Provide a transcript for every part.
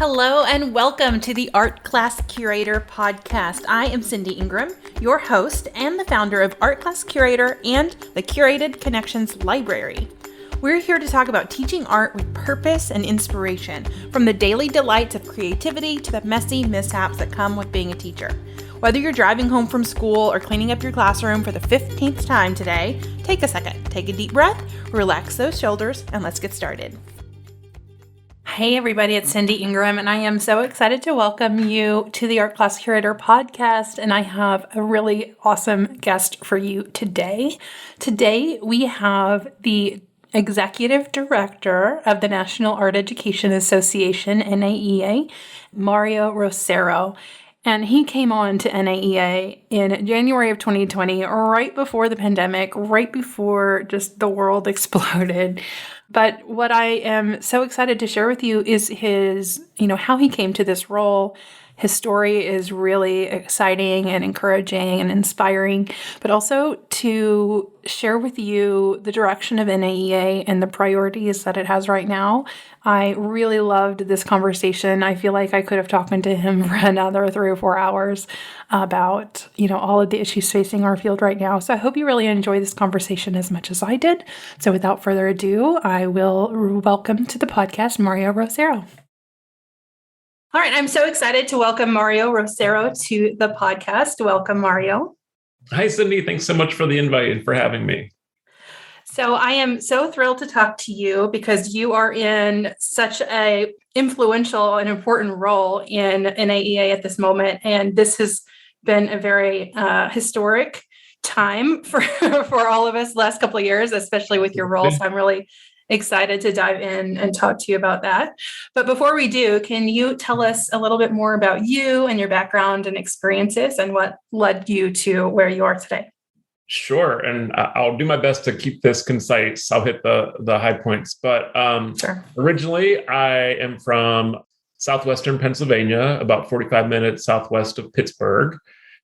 Hello and welcome to the Art Class Curator podcast. I am Cindy Ingram, your host and the founder of Art Class Curator and the Curated Connections Library. We're here to talk about teaching art with purpose and inspiration, from the daily delights of creativity to the messy mishaps that come with being a teacher. Whether you're driving home from school or cleaning up your classroom for the 15th time today, take a second, take a deep breath, relax those shoulders, and let's get started. Hey everybody, it's Cindy Ingram, and I am so excited to welcome you to the Art Class Curator podcast, and I have a really awesome guest for you today. Today we have the Executive Director of the National Art Education Association, NAEA, Mario Rossero. And he came on to NAEA in January of 2020, right before the pandemic, right before just the world exploded. But what I am so excited to share with you is his, how he came to this role. His story is really exciting and encouraging and inspiring, but also to share with you the direction of NAEA and the priorities that it has right now. I really loved this conversation. I feel like I could have talked to him for another 3 or 4 hours about, all of the issues facing our field right now. So I hope you really enjoy this conversation as much as I did. So without further ado, I will welcome to the podcast Mario Rossero. All right, I'm so excited to welcome Mario Rossero to the podcast. Welcome, Mario. Hi, Cindy. Thanks so much for the invite and for having me. So I am so thrilled to talk to you because you are in such a influential and important role in NAEA at this moment. And this has been a very historic time for all of us the last couple of years, especially with your role. So I'm really excited to dive in and talk to you about that. But before we do, can you tell us a little bit more about you and your background and experiences and what led you to where you are today? Sure. And I'll do my best to keep this concise. I'll hit the high points. But Sure. Originally, I am from southwestern Pennsylvania, about 45 minutes southwest of Pittsburgh.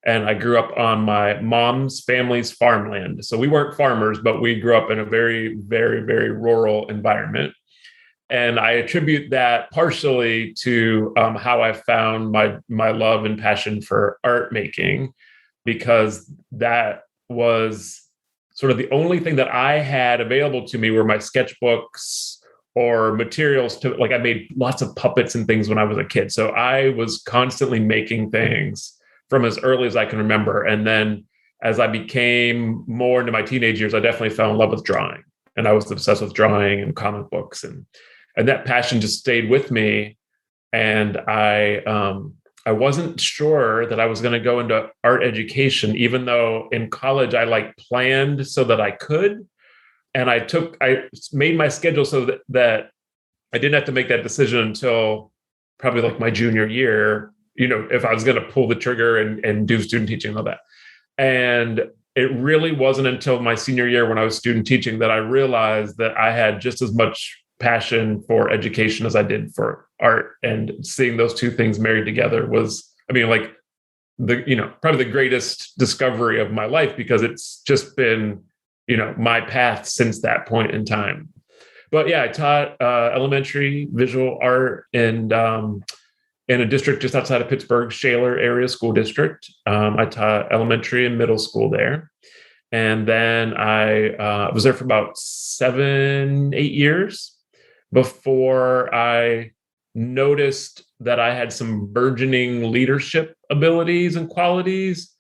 And I grew up on my mom's family's farmland. So we weren't farmers, but we grew up in a very, very, very rural environment. And I attribute that partially to how I found my love and passion for art making, because that was sort of the only thing that I had available to me were my sketchbooks or materials to, I made lots of puppets and things when I was a kid. So I was constantly making things from as early as I can remember. And then as I became more into my teenage years, I definitely fell in love with drawing. And I was obsessed with drawing and comic books. And that passion just stayed with me. And I wasn't sure that I was going to go into art education, even though in college I planned so that I could. And I made my schedule so that I didn't have to make that decision until probably my junior year, if I was going to pull the trigger and do student teaching and all that. And it really wasn't until my senior year when I was student teaching that I realized that I had just as much passion for education as I did for art. And seeing those two things married together was, probably the greatest discovery of my life, because it's just been, my path since that point in time. But yeah, I taught elementary visual art and in a district just outside of Pittsburgh, Shaler Area School District. I taught elementary and middle school there. And then I was there for about 7-8 years before I noticed that I had some burgeoning leadership abilities and qualities.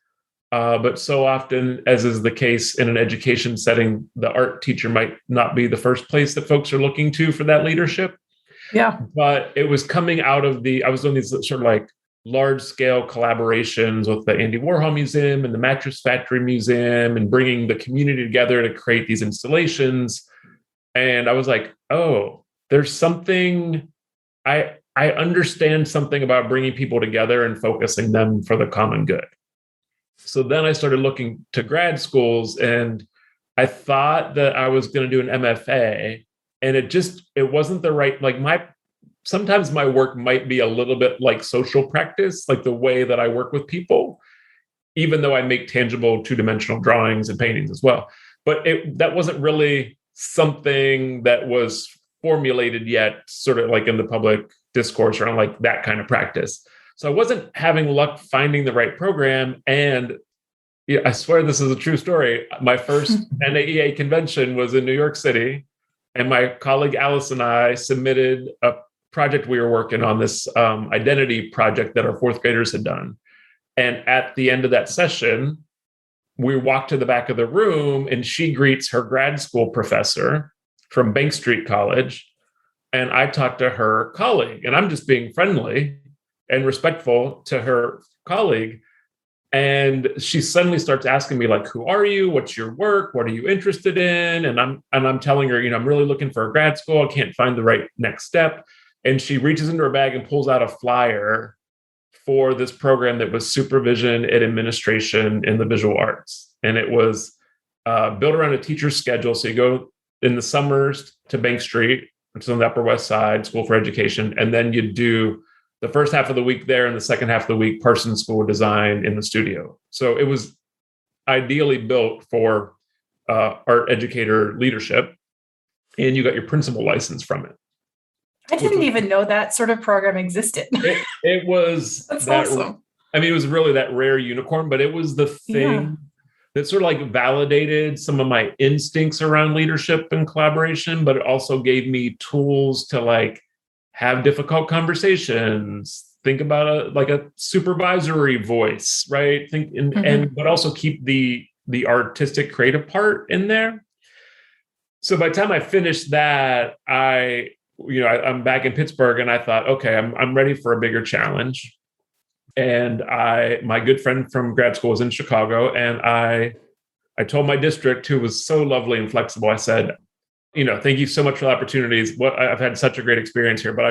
But so often, as is the case in an education setting, the art teacher might not be the first place that folks are looking to for that leadership. Yeah. But it was coming out of I was doing these sort of large scale collaborations with the Andy Warhol Museum and the Mattress Factory Museum, and bringing the community together to create these installations. And I was like, oh, there's something, I understand something about bringing people together and focusing them for the common good. So then I started looking to grad schools, and I thought that I was going to do an MFA. And it wasn't the right, sometimes my work might be a little bit like social practice, like the way that I work with people, even though I make tangible 2-dimensional drawings and paintings as well. But that wasn't really something that was formulated yet, sort of in the public discourse around like that kind of practice. So I wasn't having luck finding the right program. And yeah, I swear this is a true story. My first NAEA convention was in New York City, and my colleague Alice and I submitted a project we were working on, this identity project that our fourth graders had done. And at the end of that session, we walked to the back of the room, and she greets her grad school professor from Bank Street College. And I talked to her colleague, and I'm just being friendly and respectful to her colleague. And she suddenly starts asking me, like, who are you? What's your work? What are you interested in? And I'm telling her, I'm really looking for a grad school. I can't find the right next step. And she reaches into her bag and pulls out a flyer for this program that was supervision and administration in the visual arts. And it was built around a teacher's schedule. So you go in the summers to Bank Street, which is on the Upper West Side, School for Education. And then you do the first half of the week there, and the second half of the week, Parsons School of Design in the studio. So it was ideally built for art educator leadership, and you got your principal license from it. I didn't even know that sort of program existed. It was That's awesome. I mean, it was really that rare unicorn, but it was the thing that sort of like validated some of my instincts around leadership and collaboration, but it also gave me tools to like have difficult conversations, think about a supervisory voice, right? But also keep the artistic creative part in there. So by the time I finished that, I'm back in Pittsburgh, and I thought, okay, I'm ready for a bigger challenge. And my good friend from grad school was in Chicago, and I told my district, who was so lovely and flexible, I said, thank you so much for the opportunities. I've had such a great experience here, but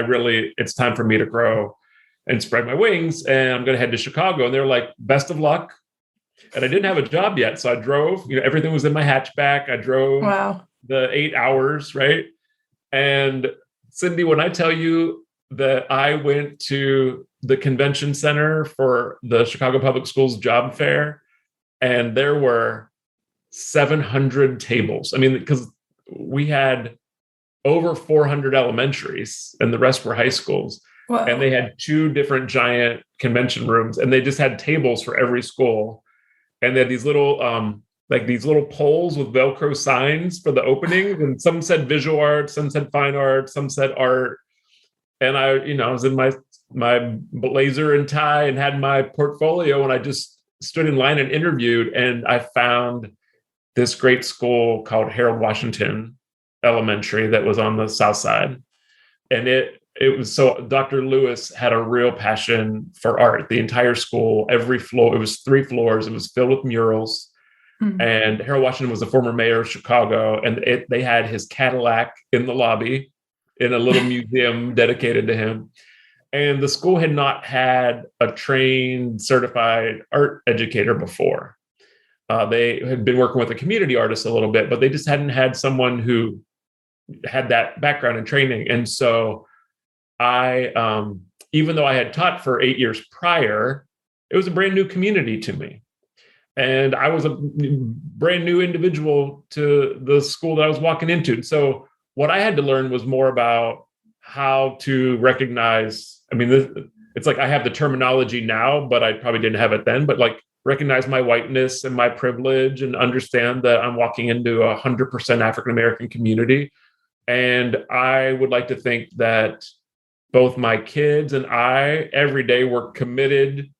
it's time for me to grow and spread my wings, and I'm going to head to Chicago. And they were like, best of luck. And I didn't have a job yet. So I drove, everything was in my hatchback. I drove the 8 hours, right? And Cindy, when I tell you that I went to the convention center for the Chicago Public Schools job fair, and there were 700 tables. I mean, because we had over 400 elementaries and the rest were high schools. Wow. And they had 2 different giant convention rooms, and they just had tables for every school. And they had these little poles with Velcro signs for the openings. And some said visual arts, some said fine art, some said art. And I was in my blazer and tie and had my portfolio, and I just stood in line and interviewed, and I found this great school called Harold Washington Elementary that was on the South Side. And it was so Dr. Lewis had a real passion for art. The entire school, every floor, it was 3 floors. It was filled with murals. Mm-hmm. And Harold Washington was the former mayor of Chicago. And they had his Cadillac in the lobby in a little museum dedicated to him. And the school had not had a trained, certified art educator before. They had been working with a community artist a little bit, but they just hadn't had someone who had that background and training. And so I, even though I had taught for 8 years prior, it was a brand new community to me. And I was a brand new individual to the school that I was walking into. So what I had to learn was more about how to recognize, it's like I have the terminology now, but I probably didn't have it then, but like recognize my whiteness and my privilege and understand that I'm walking into 100% African-American community. And I would like to think that both my kids and I every day were committed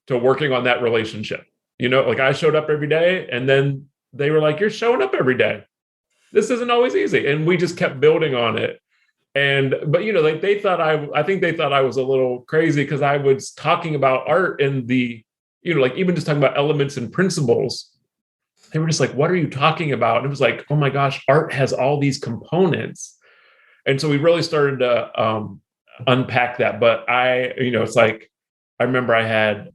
to working on that relationship. Like I showed up every day, and then they were like, you're showing up every day. This isn't always easy. And we just kept building on it. But like I think they thought I was a little crazy because I was talking about art and like even just talking about elements and principles. They were just like, what are you talking about? And it was like, oh my gosh, art has all these components. And so we really started to unpack that. But it's like, I remember I had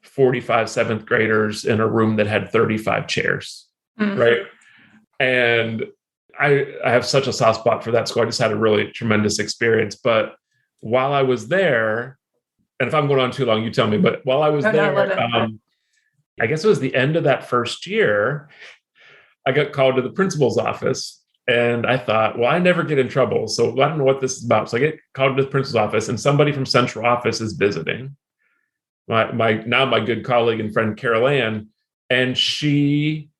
45 7th graders in a room that had 35 chairs, right? And I have such a soft spot for that school. I just had a really tremendous experience. But while I was there, and if I'm going on too long, you tell me, but while I was there, I guess it was the end of that first year, I got called to the principal's office. And I thought, well, I never get in trouble, so I don't know what this is about. So I get called to the principal's office, and somebody from central office is visiting. My good colleague and friend Carol Ann, and she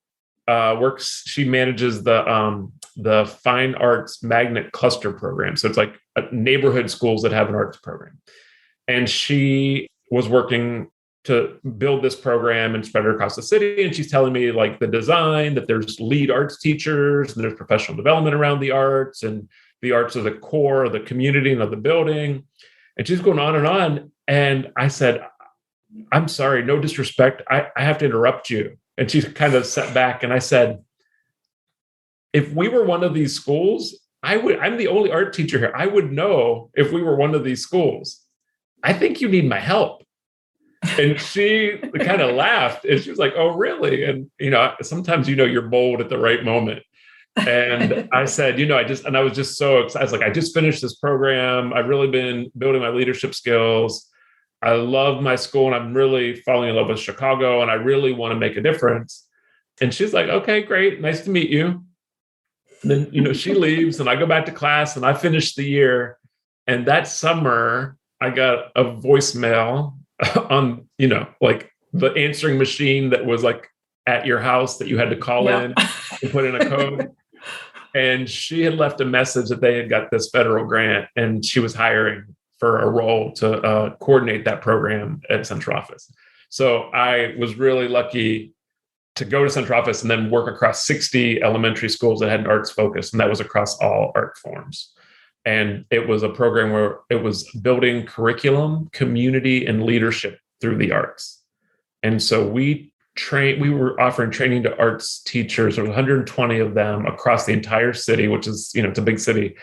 works. She manages the Fine Arts Magnet Cluster program. So it's like neighborhood schools that have an arts program. And she was working to build this program and spread it across the city. And she's telling me like the design, that there's lead arts teachers and there's professional development around the arts, and the arts are the core of the community and of the building. And she's going on and on. And I said, I'm sorry, no disrespect. I have to interrupt you. And she kind of sat back, and I said, if we were one of these schools, I'm the only art teacher here. I would know if we were one of these schools. I think you need my help. And she kind of laughed, and she was like, oh, really? And, sometimes, you're bold at the right moment. And I said, I was just so excited. I was like, I just finished this program. I've really been building my leadership skills. I love my school, and I'm really falling in love with Chicago, and I really want to make a difference. And she's like, okay, great. Nice to meet you. And then, she leaves, and I go back to class, and I finish the year. And that summer, I got a voicemail on, like the answering machine that was like at your house that you had to call in and put in a code. And she had left a message that they had got this federal grant, and she was hiring for a role to coordinate that program at central office. So I was really lucky to go to central office and then work across 60 elementary schools that had an arts focus. And that was across all art forms. And it was a program where it was building curriculum, community, and leadership through the arts. And so we were offering training to arts teachers. There were 120 of them across the entire city, which is, it's a big city,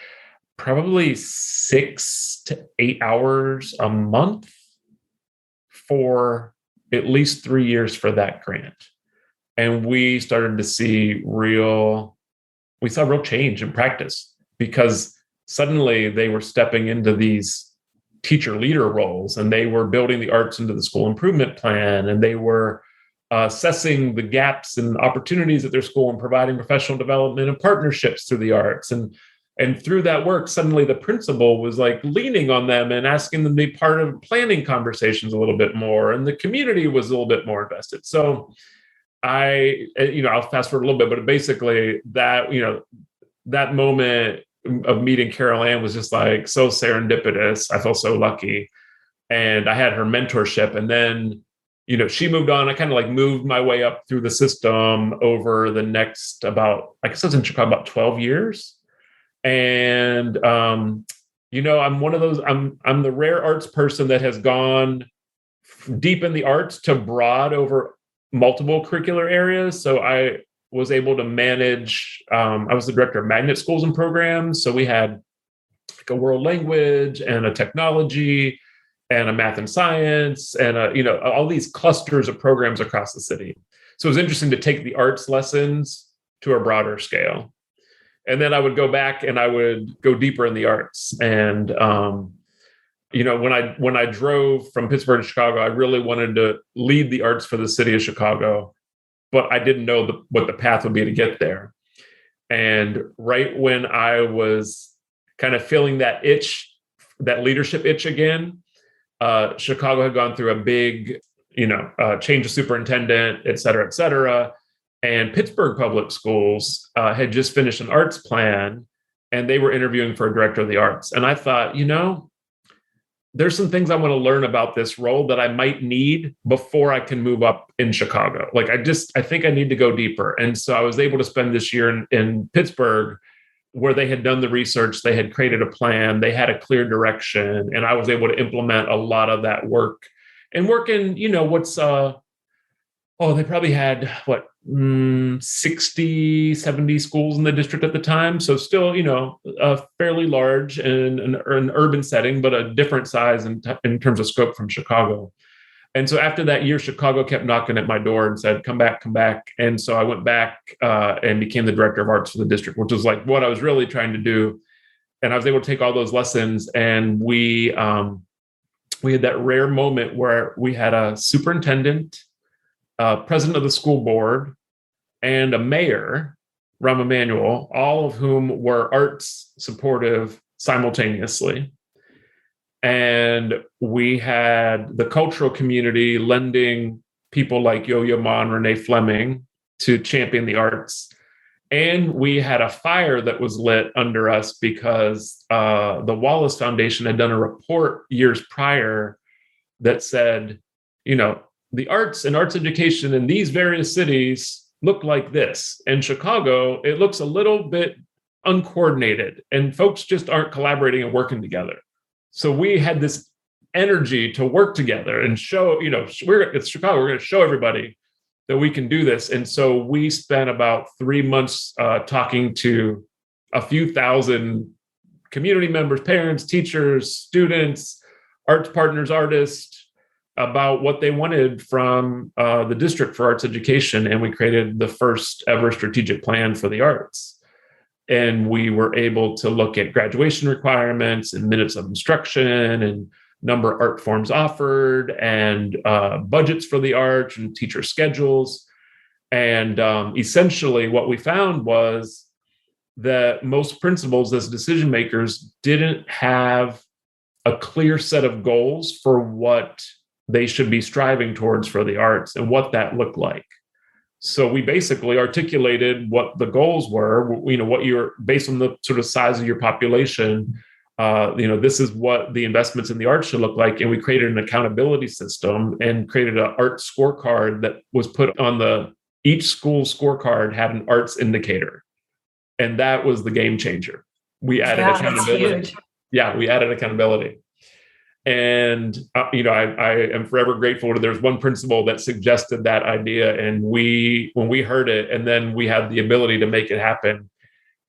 probably 6 to 8 hours a month for at least 3 years for that grant. And we started to see real change in practice, because suddenly they were stepping into these teacher leader roles, and they were building the arts into the school improvement plan, and they were assessing the gaps and opportunities at their school and providing professional development and partnerships through the arts. And through that work, suddenly the principal was like leaning on them and asking them to be part of planning conversations a little bit more. And the community was a little bit more invested. So I'll fast forward a little bit, but basically that moment of meeting Carol Ann was just like so serendipitous. I felt so lucky. And I had her mentorship. And then, she moved on. I kind of like moved my way up through the system over the next I guess I was in Chicago about 12 years. And, I'm one of those, I'm the rare arts person that has gone deep in the arts to broad over multiple curricular areas. So I was able to manage, I was the director of magnet schools and programs. So we had like a world language and a technology and a math and science and, all these clusters of programs across the city. So it was interesting to take the arts lessons to a broader scale. And then I would go back and I would go deeper in the arts. And, when I drove from Pittsburgh to Chicago, I really wanted to lead the arts for the city of Chicago, but I didn't know what the path would be to get there. And right when I was kind of feeling that itch, that leadership itch again, Chicago had gone through a big, change of superintendent, et cetera, et cetera. And Pittsburgh Public Schools had just finished an arts plan, and they were interviewing for a director of the arts. And I thought, there's some things I want to learn about this role that I might need before I can move up in Chicago. Like, I think I need to go deeper. And so I was able to spend this year in Pittsburgh, where they had done the research, they had created a plan, they had a clear direction, and I was able to implement a lot of that work. And work in, they probably had 60, 70 schools in the district at the time. So still, fairly large in an urban setting, but a different size in terms of scope from Chicago. And so after that year, Chicago kept knocking at my door and said, come back, come back. And so I went back and became the director of arts for the district, which was like what I was really trying to do. And I was able to take all those lessons. And we had that rare moment where we had a superintendent, president of the school board, and a mayor Rahm Emanuel, all of whom were arts supportive simultaneously. And we had the cultural community lending people like Yo-Yo Ma and Renee Fleming to champion the arts. And we had a fire that was lit under us because the Wallace Foundation had done a report years prior that said, the arts and arts education in these various cities look like this. In Chicago, it looks a little bit uncoordinated, and folks just aren't collaborating and working together. So we had this energy to work together and show, it's Chicago, we're going to show everybody that we can do this. And so we spent about 3 months talking to a few thousand community members, parents, teachers, students, arts partners, artists, about what they wanted from the District for Arts Education. And we created the first ever strategic plan for the arts. And we were able to look at graduation requirements and minutes of instruction and number of art forms offered and budgets for the arts and teacher schedules. And essentially what we found was that most principals as decision makers didn't have a clear set of goals for what they should be striving towards for the arts and what that looked like. So we basically articulated what the goals were, what you're based on the sort of size of your population. This is what the investments in the arts should look like. And we created an accountability system and created an arts scorecard that was put on each school scorecard had an arts indicator. And that was the game changer. We added accountability. Yeah, we added accountability. And, I am forever grateful. There's one principal that suggested that idea. And when we heard it, and then we had the ability to make it happen.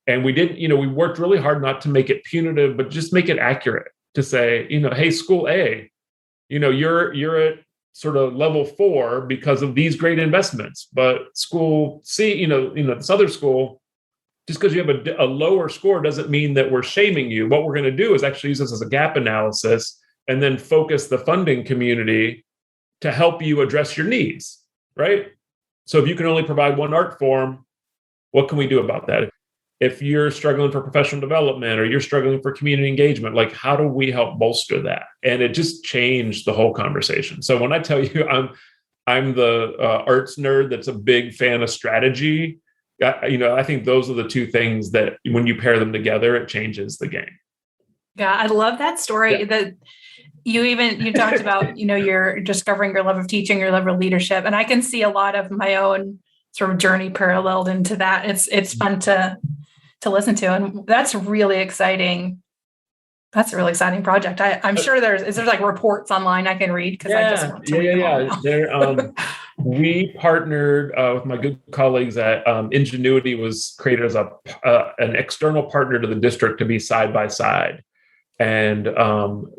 And we didn't, we worked really hard not to make it punitive, but just make it accurate to say, hey, school A, you're at sort of level 4 because of these great investments. But school C, this other school, just because you have a lower score doesn't mean that we're shaming you. What we're going to do is actually use this as a gap analysis and then focus the funding community to help you address your needs, right? So if you can only provide one art form, what can we do about that? If you're struggling for professional development or you're struggling for community engagement, like how do we help bolster that? And it just changed the whole conversation. So when I tell you I'm the arts nerd that's a big fan of strategy, I think those are the two things that when you pair them together, it changes the game. Yeah, I love that story. That you talked about, you're discovering your love of teaching, your love of leadership. And I can see a lot of my own sort of journey paralleled into that. It's fun to listen to. And that's really exciting. That's a really exciting project. I'm sure there's like reports online I can read because I just want to read them all. We partnered with my good colleagues at Ingenuity was created as an external partner to the district to be side by side. And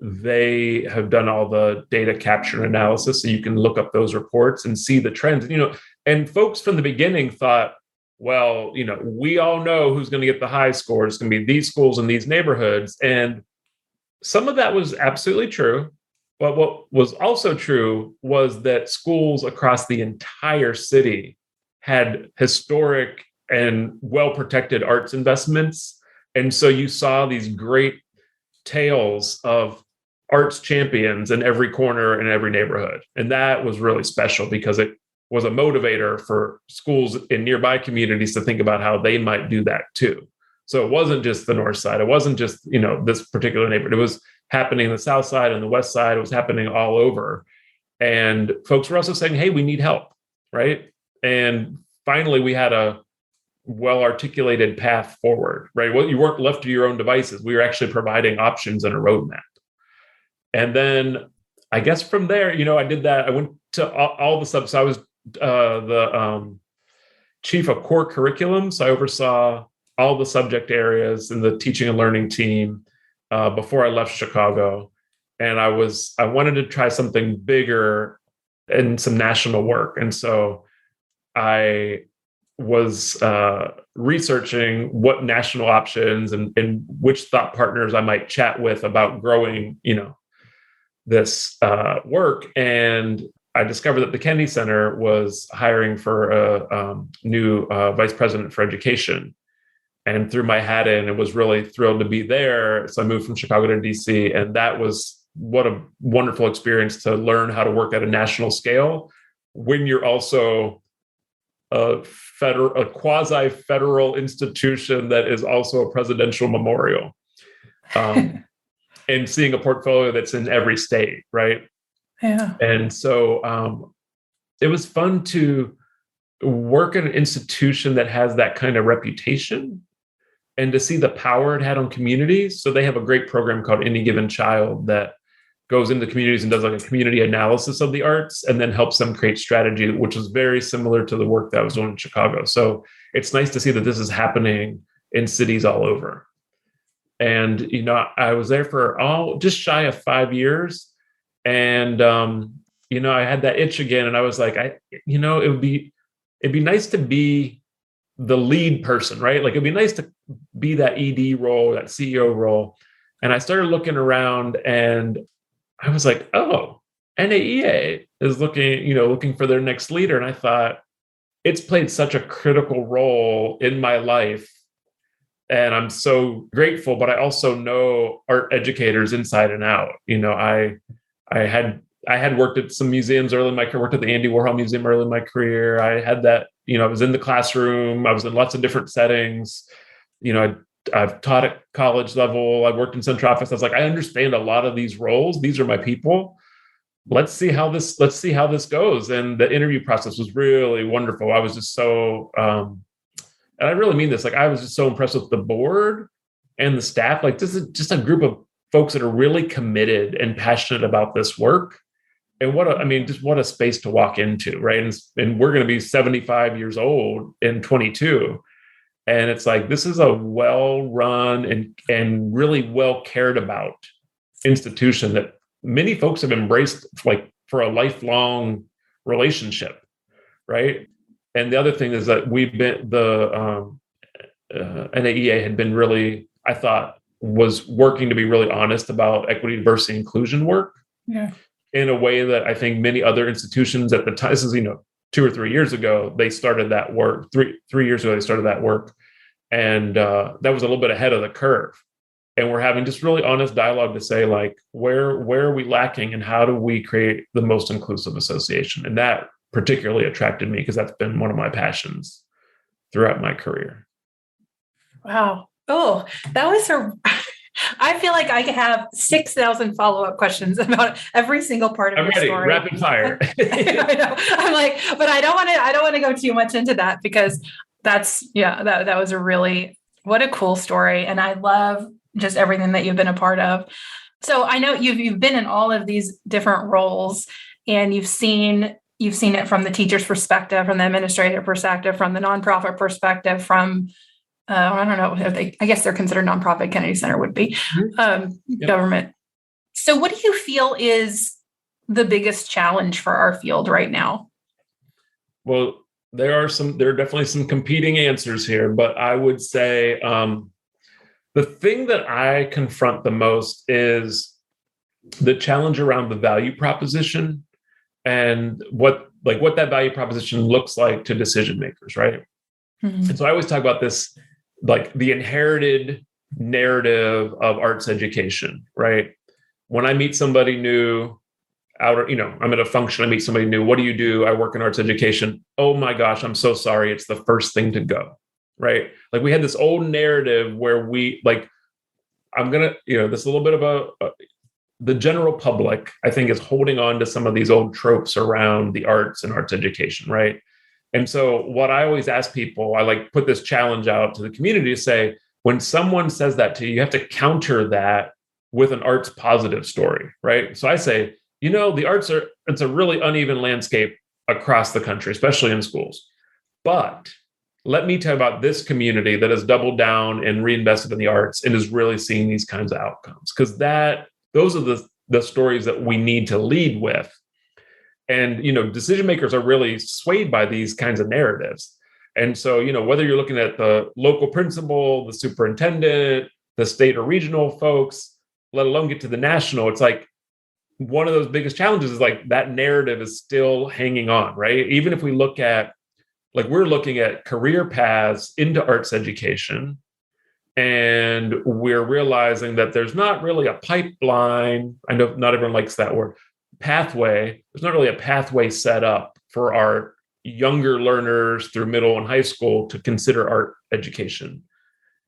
they have done all the data capture and analysis. So you can look up those reports and see the trends. And folks from the beginning thought, well, we all know who's going to get the high scores. It's going to be these schools in these neighborhoods. And some of that was absolutely true. But what was also true was that schools across the entire city had historic and well-protected arts investments. And so you saw these great tales of arts champions in every corner in every neighborhood. And that was really special because it was a motivator for schools in nearby communities to think about how they might do that too. So it wasn't just the north side. It wasn't just, this particular neighborhood. It was happening in the south side and the west side. It was happening all over. And folks were also saying, hey, we need help, right? And finally, we had a well-articulated path forward, right? Well, you weren't left to your own devices. We were actually providing options and a roadmap. And then I guess from there, I did that. I went to all the subs. So I was the chief of core curriculum. So I oversaw all the subject areas in the teaching and learning team before I left Chicago. And I wanted to try something bigger and some national work. And so I was researching what national options and which thought partners I might chat with about growing, this work. And I discovered that the Kennedy Center was hiring for a new vice president for education, and threw my hat in and was really thrilled to be there. So I moved from Chicago to DC, and that was what a wonderful experience to learn how to work at a national scale when you're also a quasi-federal institution that is also a presidential memorial, and seeing a portfolio that's in every state, right? Yeah. And so it was fun to work at an institution that has that kind of reputation and to see the power it had on communities. So they have a great program called Any Given Child that goes into communities and does like a community analysis of the arts and then helps them create strategy, which is very similar to the work that I was doing in Chicago. So it's nice to see that this is happening in cities all over. And, you know, I was there for just shy of 5 years. And, you know, I had that itch again, and I was like, it'd be nice to be the lead person, right? Like, it'd be nice to be that ED role, that CEO role. And I started looking around, and I was like, oh, NAEA is looking for their next leader. And I thought, it's played such a critical role in my life, and I'm so grateful. But I also know art educators inside and out. You know, I had worked at some museums early in my career, worked at the Andy Warhol Museum early in my career. I had that, you know, I was in the classroom. I was in lots of different settings. You know, I've taught at college level. I've worked in central office. I was like, I understand a lot of these roles. These are my people. Let's see how this goes. And the interview process was really wonderful. I was just so, and I really mean this, like, I was just so impressed with the board and the staff. Like, this is just a group of folks that are really committed and passionate about this work. And what a space to walk into, right? And we're going to be 75 years old in 22. And it's like, this is a well-run and really well cared about institution that many folks have embraced, like, for a lifelong relationship, right? And the other thing is that NAEA had been really, I thought, was working to be really honest about equity, diversity, inclusion work. Yeah. In a way that I think many other institutions at the time, this is, 2 or 3 years ago, they started that work. Three years ago, they started that work. And that was a little bit ahead of the curve. And we're having just really honest dialogue to say, like, where are we lacking and how do we create the most inclusive association? And that particularly attracted me because that's been one of my passions throughout my career. Wow. Oh, that was I feel like I could have 6,000 follow-up questions about every single part of your story. Rapid fire. I know. I'm like, but I don't want to go too much into that because that was what a cool story. And I love just everything that you've been a part of. So I know you've been in all of these different roles, and you've seen it from the teacher's perspective, from the administrative perspective, from the nonprofit perspective, from I don't know if I guess they're considered nonprofit. Kennedy Center would be government. So what do you feel is the biggest challenge for our field right now? Well, there are definitely some competing answers here, but I would say the thing that I confront the most is the challenge around the value proposition and what that value proposition looks like to decision makers, right? Mm-hmm. And so I always talk about this, like, the inherited narrative of arts education, right? When I meet somebody new I'm at a function, I meet somebody new. What do you do? I work in arts education. Oh my gosh, I'm so sorry. It's the first thing to go, right? Like, we had this old narrative where this a little bit of the general public, I think, is holding on to some of these old tropes around the arts and arts education, right? And so what I always ask people, I put this challenge out to the community to say, when someone says that to you, you have to counter that with an arts positive story, right? So I say, the arts it's a really uneven landscape across the country, especially in schools. But let me tell you about this community that has doubled down and reinvested in the arts and is really seeing these kinds of outcomes. Because those are the stories that we need to lead with. And, decision makers are really swayed by these kinds of narratives. And so, whether you're looking at the local principal, the superintendent, the state or regional folks, let alone get to the national, it's like, one of those biggest challenges is like that narrative is still hanging on, right? Even if we look at, like, we're looking at career paths into arts education, and we're realizing that there's not really a pipeline. I know not everyone likes that word, pathway. There's not really a pathway set up for our younger learners through middle and high school to consider art education.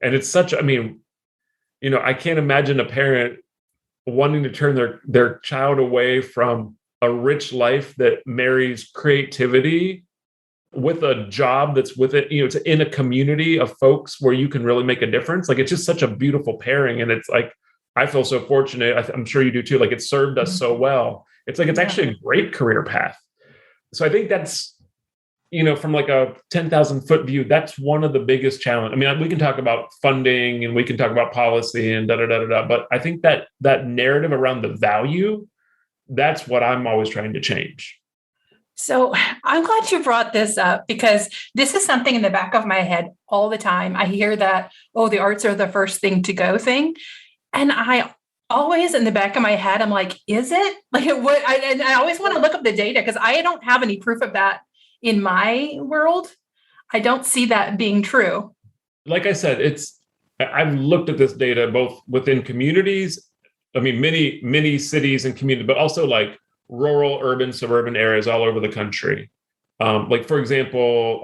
And it's such, I mean, I can't imagine a parent wanting to turn their child away from a rich life that marries creativity with a job that's with it, it's in a community of folks where you can really make a difference. Like, it's just such a beautiful pairing. And it's like, I feel so fortunate. I'm sure you do too. Like, it served us so well. It's like, it's actually a great career path. So I think that's, from like a 10,000 foot view, that's one of the biggest challenges. I mean, we can talk about funding and we can talk about policy and but I think that narrative around the value, that's what I'm always trying to change. So I'm glad you brought this up, because this is something in the back of my head all the time. I hear that, the arts are the first thing to go thing. And I always, in the back of my head, I'm like, is it? Like, what? I always want to look up the data, because I don't have any proof of that in my world. I don't see that being true. Like I said, I've looked at this data both within communities. I mean, many cities and communities, but also like rural, urban, suburban areas all over the country. Like, for example,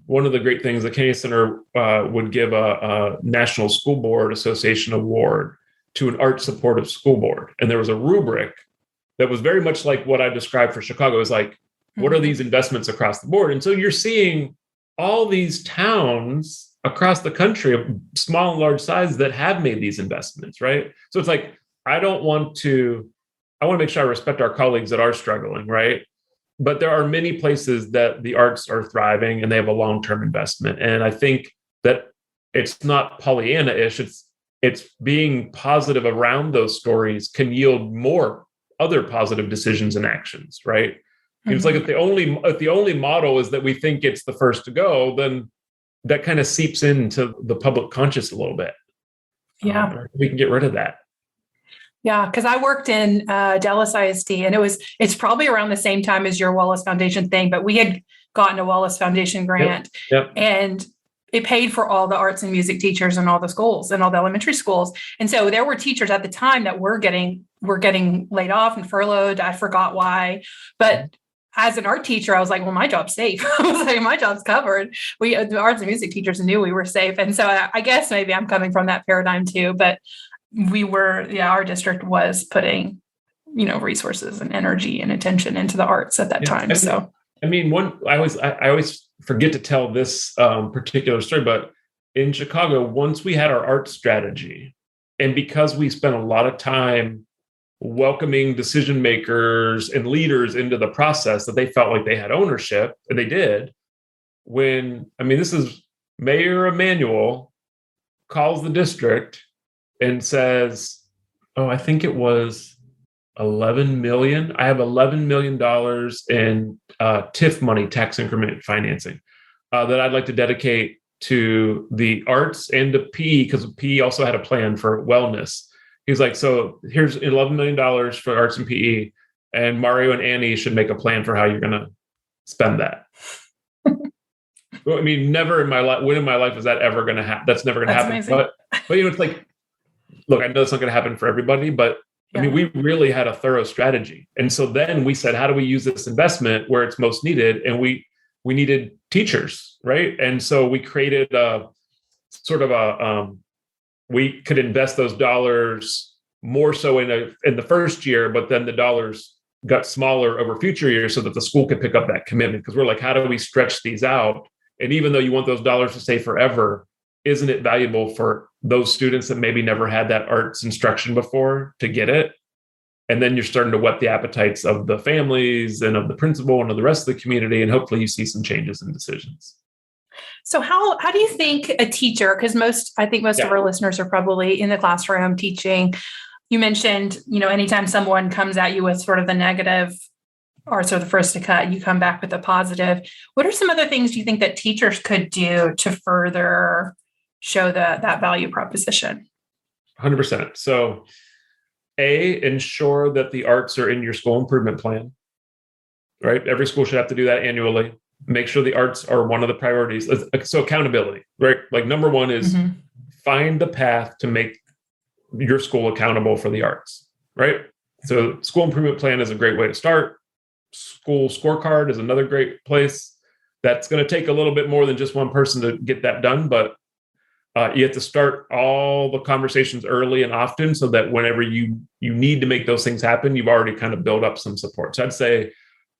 one of the great things, the Kennedy Center would give a National School Board Association award to an art supportive school board. And there was a rubric that was very much like what I described for Chicago. It was like, what are these investments across the board? And so you're seeing all these towns across the country of small and large size that have made these investments, right? So it's like, I want to make sure I respect our colleagues that are struggling, right? But there are many places that the arts are thriving and they have a long-term investment. And I think that it's not Pollyanna-ish, it's being positive around those stories can yield more other positive decisions and actions, right? Mm-hmm. It's like if the only model is that we think it's the first to go, then that kind of seeps into the public conscious a little bit. Yeah. We can get rid of that. Yeah, because I worked in Dallas ISD, and it's probably around the same time as your Wallace Foundation thing, but we had gotten a Wallace Foundation grant, and it paid for all the arts and music teachers in all the schools and all the elementary schools. And so there were teachers at the time that were getting laid off and furloughed. I forgot why, but as an art teacher, I was like, well, my job's safe. I was like, my job's covered. The arts and music teachers knew we were safe. And so I guess maybe I'm coming from that paradigm too, but our district was putting, resources and energy and attention into the arts at that time. So, I mean, I always forget to tell this particular story, but in Chicago, once we had our art strategy, and because we spent a lot of time welcoming decision makers and leaders into the process, that they felt like they had ownership, and they did. This is Mayor Emanuel calls the district and says, I think it was 11 million. I have $11 million in TIF money, tax increment financing, that I'd like to dedicate to the arts and to PE, because PE also had a plan for wellness. He's like, so here's $11 million for arts and PE, and Mario and Annie should make a plan for how you're going to spend that. I mean, never in my life, when in my life is that ever going to happen? That's never going to happen. Amazing. But it's like, look, I know it's not going to happen for everybody, but I mean, we really had a thorough strategy. And so then we said, how do we use this investment where it's most needed? And we needed teachers, right? And so we created we could invest those dollars more so in the first year, but then the dollars got smaller over future years so that the school could pick up that commitment. Because we're like, how do we stretch these out? And even though you want those dollars to stay forever, isn't it valuable for those students that maybe never had that arts instruction before to get it? And then you're starting to whet the appetites of the families and of the principal and of the rest of the community. And hopefully you see some changes in decisions. So how do you think a teacher, because most of our listeners are probably in the classroom teaching. You mentioned, anytime someone comes at you with sort of the negative, arts are the first to cut, you come back with a positive. What are some other things you think that teachers could do to further show that value proposition? 100%. So ensure that the arts are in your school improvement plan, right? Every school should have to do that annually. Make sure the arts are one of the priorities. So accountability, right? Like number one is find the path to make your school accountable for the arts, right? So school improvement plan is a great way to start. School scorecard is another great place. That's going to take a little bit more than just one person to get that done, but you have to start all the conversations early and often so that whenever you need to make those things happen, you've already kind of built up some support. So I'd say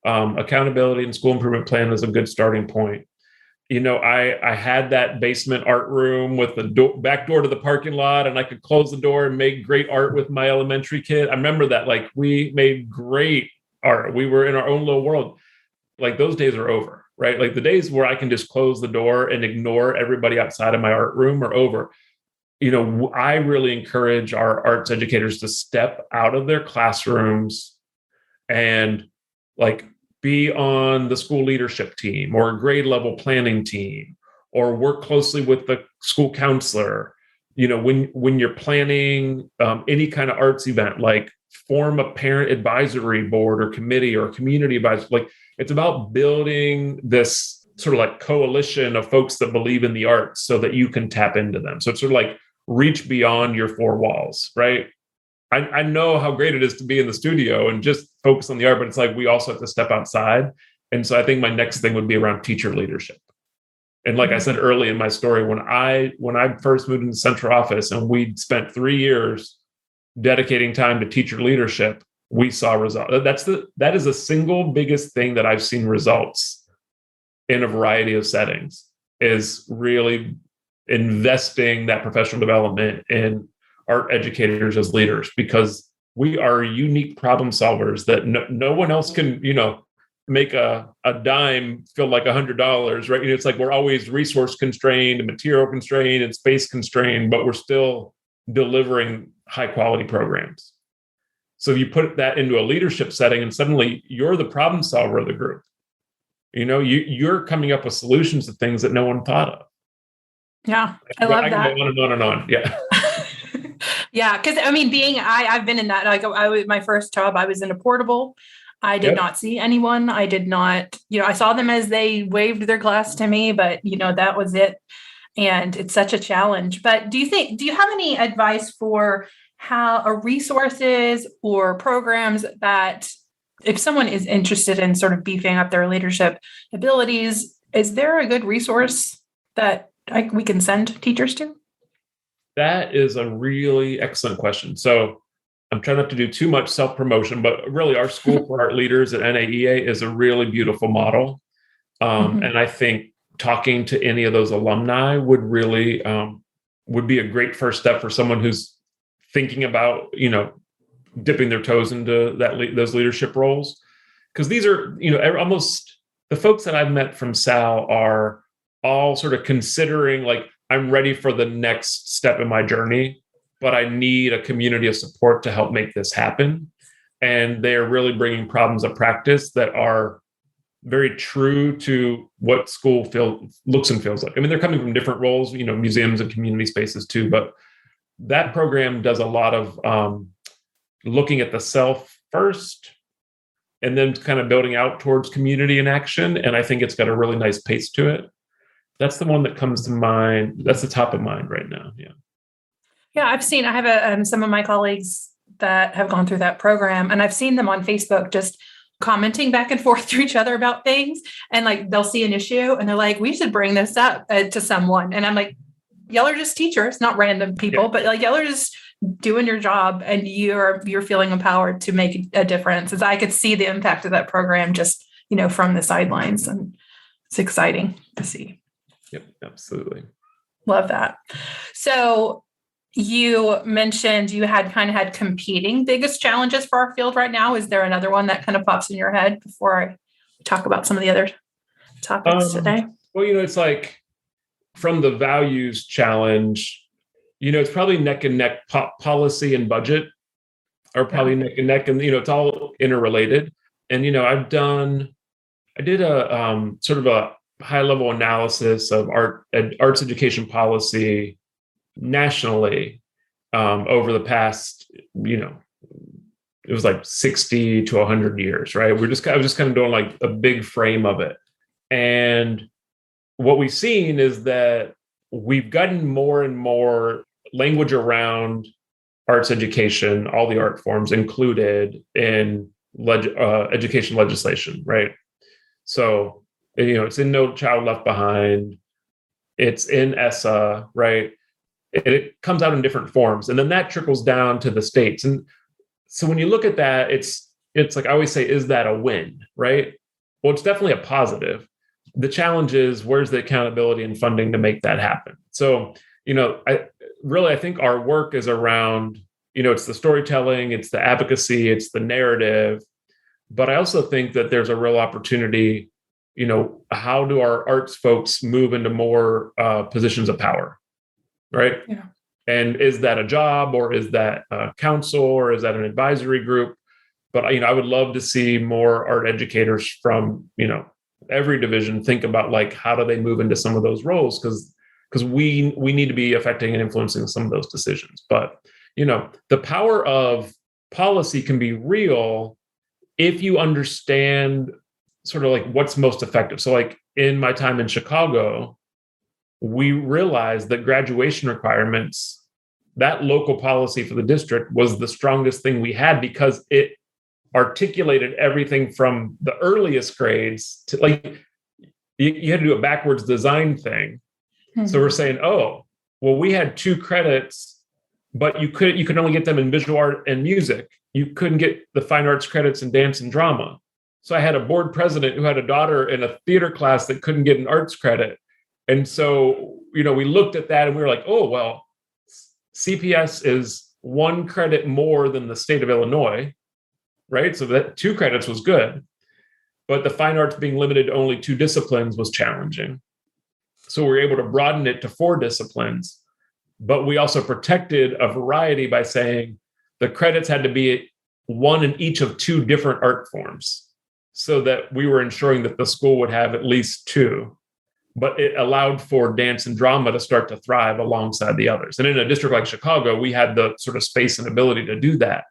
accountability and school improvement plan is a good starting point. I had that basement art room with the back door to the parking lot, and I could close the door and make great art with my elementary kid. I remember that, like, we made great art. We were in our own little world. Like, those days are over, right? Like, the days where I can just close the door and ignore everybody outside of my art room are over. I really encourage our arts educators to step out of their classrooms and like be on the school leadership team or a grade level planning team, or work closely with the school counselor. When you're planning any kind of arts event, like form a parent advisory board or committee or community advisory. Like, it's about building this sort of like coalition of folks that believe in the arts so that you can tap into them. So it's sort of like reach beyond your four walls, right? I know how great it is to be in the studio and just focus on the art, but it's like we also have to step outside. And so I think my next thing would be around teacher leadership. And like I said early in my story, when I first moved into central office and we spent 3 years dedicating time to teacher leadership, we saw results. That is the single biggest thing that I've seen results in a variety of settings, is really investing that professional development in art educators as leaders, because we are unique problem solvers that no one else can, make a dime feel like $100, right? It's like we're always resource constrained and material constrained and space constrained, but we're still delivering high quality programs. So you put that into a leadership setting and suddenly you're the problem solver of the group. You're coming up with solutions to things that no one thought of. Yeah, I love that. I can go on and on and on. Yeah. Yeah, because I've been in that. Like, my first job, I was in a portable. I did not see anyone. I did not, I saw them as they waved their glass to me, but that was it. And it's such a challenge. But do you have any advice for how resources or programs that, if someone is interested in sort of beefing up their leadership abilities, is there a good resource that we can send teachers to? That is a really excellent question. So I'm trying not to do too much self-promotion, but really our School for Art Leaders at NAEA is a really beautiful model. And I think talking to any of those alumni would really would be a great first step for someone who's thinking about, dipping their toes into those leadership roles. Because these are, almost the folks that I've met from Sal are all sort of considering, like, I'm ready for the next step in my journey, but I need a community of support to help make this happen. And they're really bringing problems of practice that are very true to what school looks and feels like. I mean, they're coming from different roles, museums and community spaces too, but that program does a lot of looking at the self first and then kind of building out towards community and action. And I think it's got a really nice pace to it. That's the one that comes to mind. That's the top of mind right now. Yeah. Yeah, I have some of my colleagues that have gone through that program, and I've seen them on Facebook just commenting back and forth to each other about things. And like, they'll see an issue and they're like, we should bring this up to someone. And I'm like, y'all are just teachers, not random people, but like, y'all are just doing your job, and you're feeling empowered to make a difference. As I could see the impact of that program just, from the sidelines, and it's exciting to see. Yep, absolutely. Love that. So you mentioned you had competing biggest challenges for our field right now. Is there another one that kind of pops in your head before I talk about some of the other topics today? Well, it's like, from the values challenge, it's probably neck and neck. Policy and budget are probably neck and neck, and it's all interrelated. And I did a sort of a high level analysis of arts education policy nationally over the past it was like 60 to 100 years, right? I was just kind of doing like a big frame of it. And what we've seen is that we've gotten more and more language around arts education, all the art forms included in education legislation, right? So, it's in No Child Left Behind, it's in ESSA, right? It comes out in different forms, and then that trickles down to the states. And so when you look at that, it's like I always say, is that a win, right? Well, it's definitely a positive. The challenge is, where's the accountability and funding to make that happen? So, I think our work is around, it's the storytelling, it's the advocacy, it's the narrative. But I also think that there's a real opportunity, how do our arts folks move into more positions of power, right? Yeah. And is that a job, or is that a council, or is that an advisory group? But, I would love to see more art educators from, every division think about, like, how do they move into some of those roles? Because we need to be affecting and influencing some of those decisions. But, the power of policy can be real if you understand sort of like what's most effective. So like in my time in Chicago, we realized that graduation requirements, that local policy for the district, was the strongest thing we had, because it articulated everything from the earliest grades to, like, you had to do a backwards design thing. Mm-hmm. So we're saying, oh, well, we had 2 credits, but you could only get them in visual art and music. You couldn't get the fine arts credits in dance and drama. So I had a board president who had a daughter in a theater class that couldn't get an arts credit. And so, we looked at that and we were like, oh, well, CPS is 1 credit more than the state of Illinois, right? So that 2 credits was good. But the fine arts being limited to only 2 disciplines was challenging. So we were able to broaden it to 4 disciplines. But we also protected a variety by saying the credits had to be 1 in each of 2 different art forms, so that we were ensuring that the school would have at least 2. But it allowed for dance and drama to start to thrive alongside the others. And in a district like Chicago, we had the sort of space and ability to do that.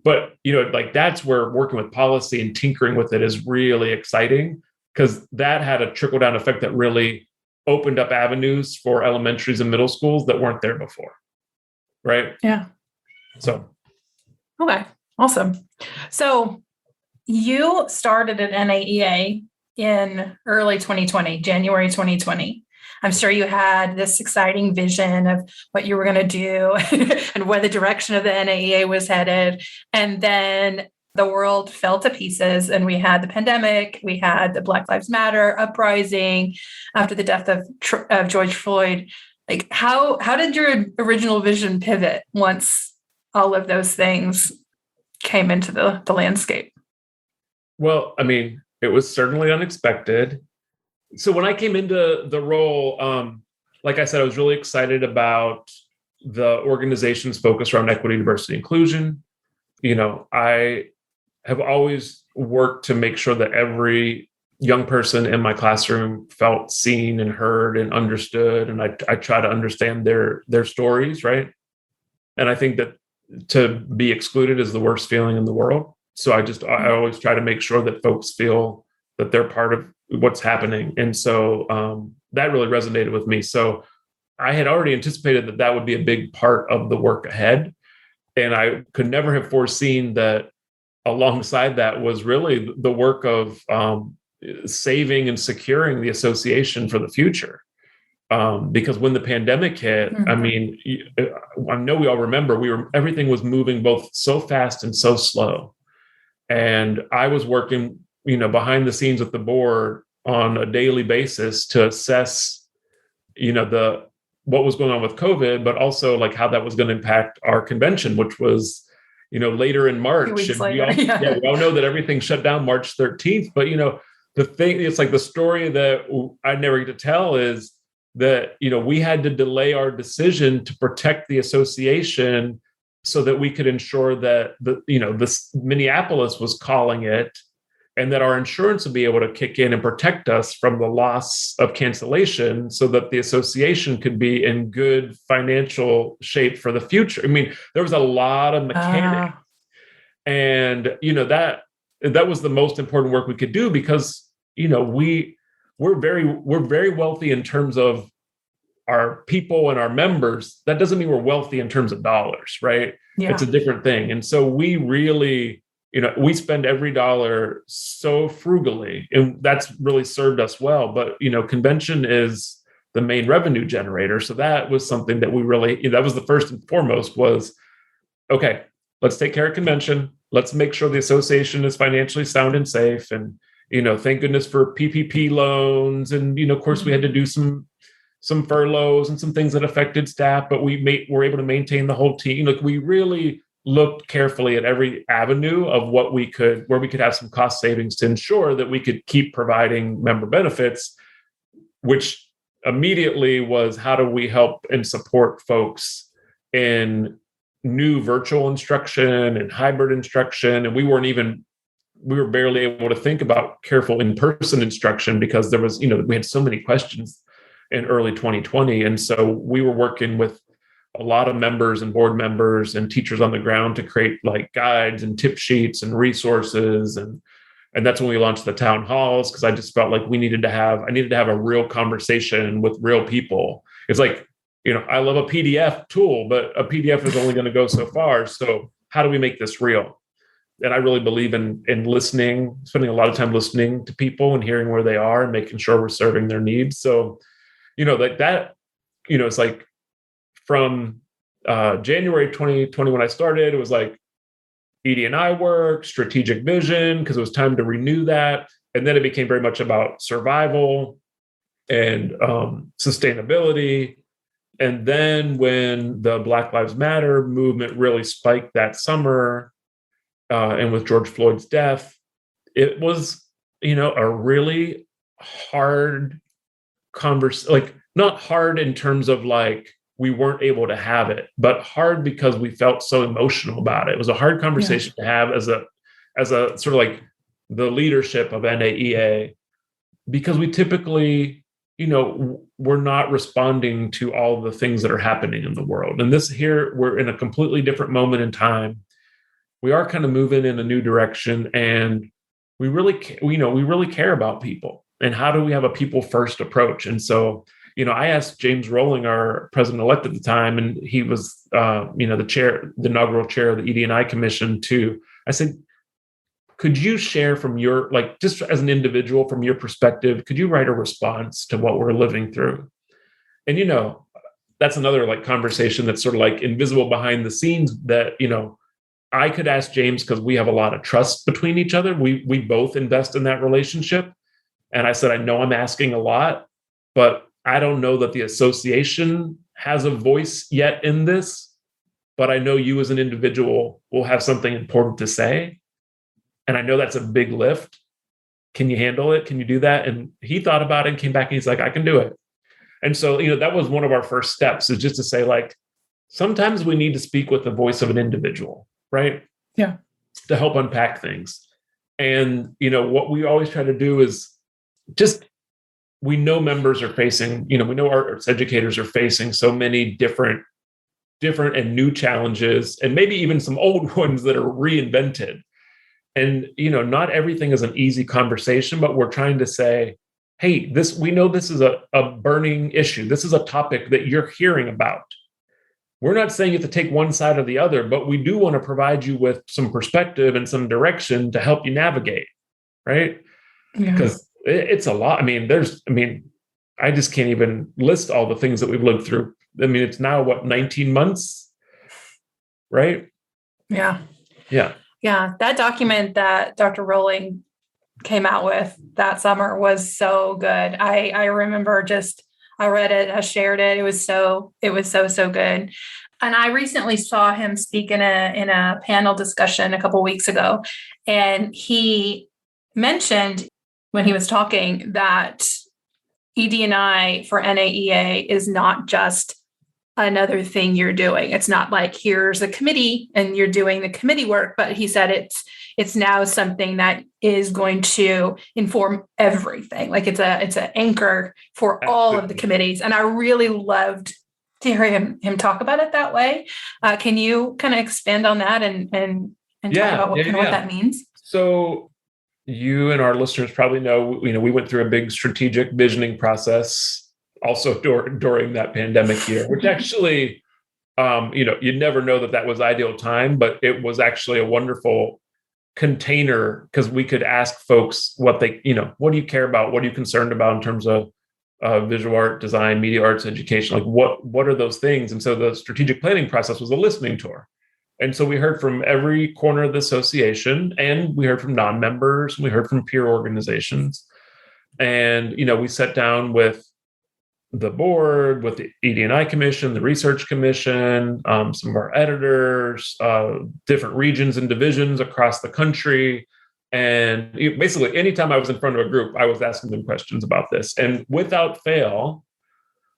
But, like, that's where working with policy and tinkering with it is really exciting, because that had a trickle-down effect that really opened up avenues for elementaries and middle schools that weren't there before. Right? Yeah. So. Okay. Awesome. So you started at NAEA in early 2020, January 2020. I'm sure you had this exciting vision of what you were going to do and where the direction of the NAEA was headed. And then the world fell to pieces, and we had the pandemic, we had the Black Lives Matter uprising after the death of George Floyd. Like, how did your original vision pivot once all of those things came into the landscape? Well, I mean, it was certainly unexpected. So when I came into the role, like I said, I was really excited about the organization's focus around equity, diversity, inclusion. I have always worked to make sure that every young person in my classroom felt seen and heard and understood. And I try to understand their stories, right? And I think that to be excluded is the worst feeling in the world. So I always try to make sure that folks feel that they're part of what's happening. And so that really resonated with me. So I had already anticipated that would be a big part of the work ahead. And I could never have foreseen that alongside that was really the work of saving and securing the association for the future. Because when the pandemic hit, I mean, I know we all remember everything was moving both so fast and so slow. And I was working, behind the scenes with the board on a daily basis to assess, what was going on with COVID, but also like how that was going to impact our convention, which was, later in March. And we all know that everything shut down March 13th. But, the thing, it's like the story that I never get to tell is that, we had to delay our decision to protect the association so that we could ensure that this Minneapolis was calling it, and that our insurance would be able to kick in and protect us from the loss of cancellation so that the association could be in good financial shape for the future. I mean, there was a lot of mechanics. And, that was the most important work we could do because, we're very wealthy in terms of our people and our members. That doesn't mean we're wealthy in terms of dollars, right? Yeah. It's a different thing. And so we really, we spend every dollar so frugally, and that's really served us well. But, convention is the main revenue generator. So that was something that we really, that was the first and foremost was, okay, let's take care of convention. Let's make sure the association is financially sound and safe. And, thank goodness for PPP loans. And, of course, we had to do some furloughs and some things that affected staff, but we were able to maintain the whole team. We really looked carefully at every avenue of where we could have some cost savings to ensure that we could keep providing member benefits, which immediately was how do we help and support folks in new virtual instruction and hybrid instruction. And we were barely able to think about careful in-person instruction because there was, we had so many questions in early 2020. And so we were working with a lot of members and board members and teachers on the ground to create like guides and tip sheets and resources. And that's when we launched the town halls, because I just felt like I needed to have a real conversation with real people. It's like, I love a PDF tool, but a PDF is only going to go so far. So how do we make this real? And I really believe in listening, spending a lot of time listening to people and hearing where they are and making sure we're serving their needs. So, like that, it's like from January 2020, when I started, it was like ED&I work, strategic vision, because it was time to renew that. And then it became very much about survival and sustainability. And then when the Black Lives Matter movement really spiked that summer, and with George Floyd's death, it was, a really hard conversation, like not hard in terms of like we weren't able to have it, but hard because we felt so emotional about it. It was a hard conversation to have as a sort of like the leadership of NAEA, because we typically, we're not responding to all the things that are happening in the world. And we're in a completely different moment in time. We are kind of moving in a new direction, and we really care about people. And how do we have a people first approach? And so, I asked James Rowling, our president-elect at the time, and he was, the inaugural chair of the ED&I commission I said, could you share from your, like, just as an individual, from your perspective, could you write a response to what we're living through? And, that's another like conversation that's sort of like invisible behind the scenes that, I could ask James because we have a lot of trust between each other. We both invest in that relationship. And I said, I know I'm asking a lot, but I don't know that the association has a voice yet in this, but I know you as an individual will have something important to say. And I know that's a big lift. Can you handle it? Can you do that? And he thought about it and came back and he's like, I can do it. And so, that was one of our first steps, is just to say, like, sometimes we need to speak with the voice of an individual, right? Yeah. To help unpack things. And, what we always try to do is just, we know members are facing, we know arts educators are facing so many different and new challenges, and maybe even some old ones that are reinvented. And, not everything is an easy conversation, but we're trying to say, hey, we know this is a burning issue. This is a topic that you're hearing about. We're not saying you have to take one side or the other, but we do want to provide you with some perspective and some direction to help you navigate, right? Because it's a lot. I just can't even list all the things that we've lived through. It's now 19 months, right? Yeah. Yeah. Yeah. That document that Dr. Rowling came out with that summer was so good. I remember I read it, I shared it. It was so good. And I recently saw him speak in a panel discussion a couple of weeks ago. And he mentioned when he was talking that ED&I for NAEA is not just another thing you're doing. It's not like here's a committee and you're doing the committee work, but he said it's now something that is going to inform everything. Like it's an anchor for all of the committees. And I really loved to hear him talk about it that way. Can you kind of expand on that and and talk about what that means? So you and our listeners probably know, we went through a big strategic visioning process also during that pandemic year, which actually, you'd never know that was ideal time, but it was actually a wonderful container because we could ask folks what they, what do you care about? What are you concerned about in terms of visual art, design, media arts, education? Like what are those things? And so the strategic planning process was a listening tour. And so we heard from every corner of the association, and we heard from non-members, we heard from peer organizations. And, we sat down with the board, with the ED&I commission, the research commission, some of our editors, different regions and divisions across the country. And basically, anytime I was in front of a group, I was asking them questions about this. And without fail,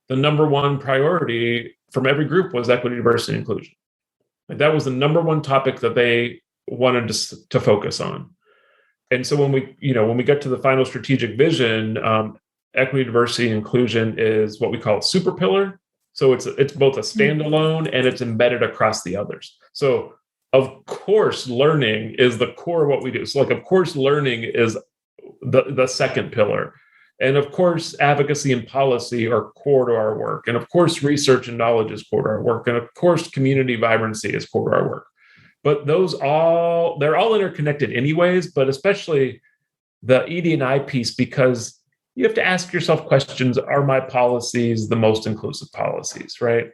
the number one priority from every group was equity, diversity, and inclusion. Like that was the number one topic that they wanted to focus on. And so when we get to the final strategic vision, equity, diversity, and inclusion is what we call a super pillar. So it's both a standalone and it's embedded across the others. So of course, learning is the core of what we do. So of course, learning is the second pillar. And of course, advocacy and policy are core to our work. And of course, research and knowledge is core to our work. And of course, community vibrancy is core to our work. But they're all interconnected anyways, but especially the ED&I piece, because you have to ask yourself questions, are my policies the most inclusive policies, right?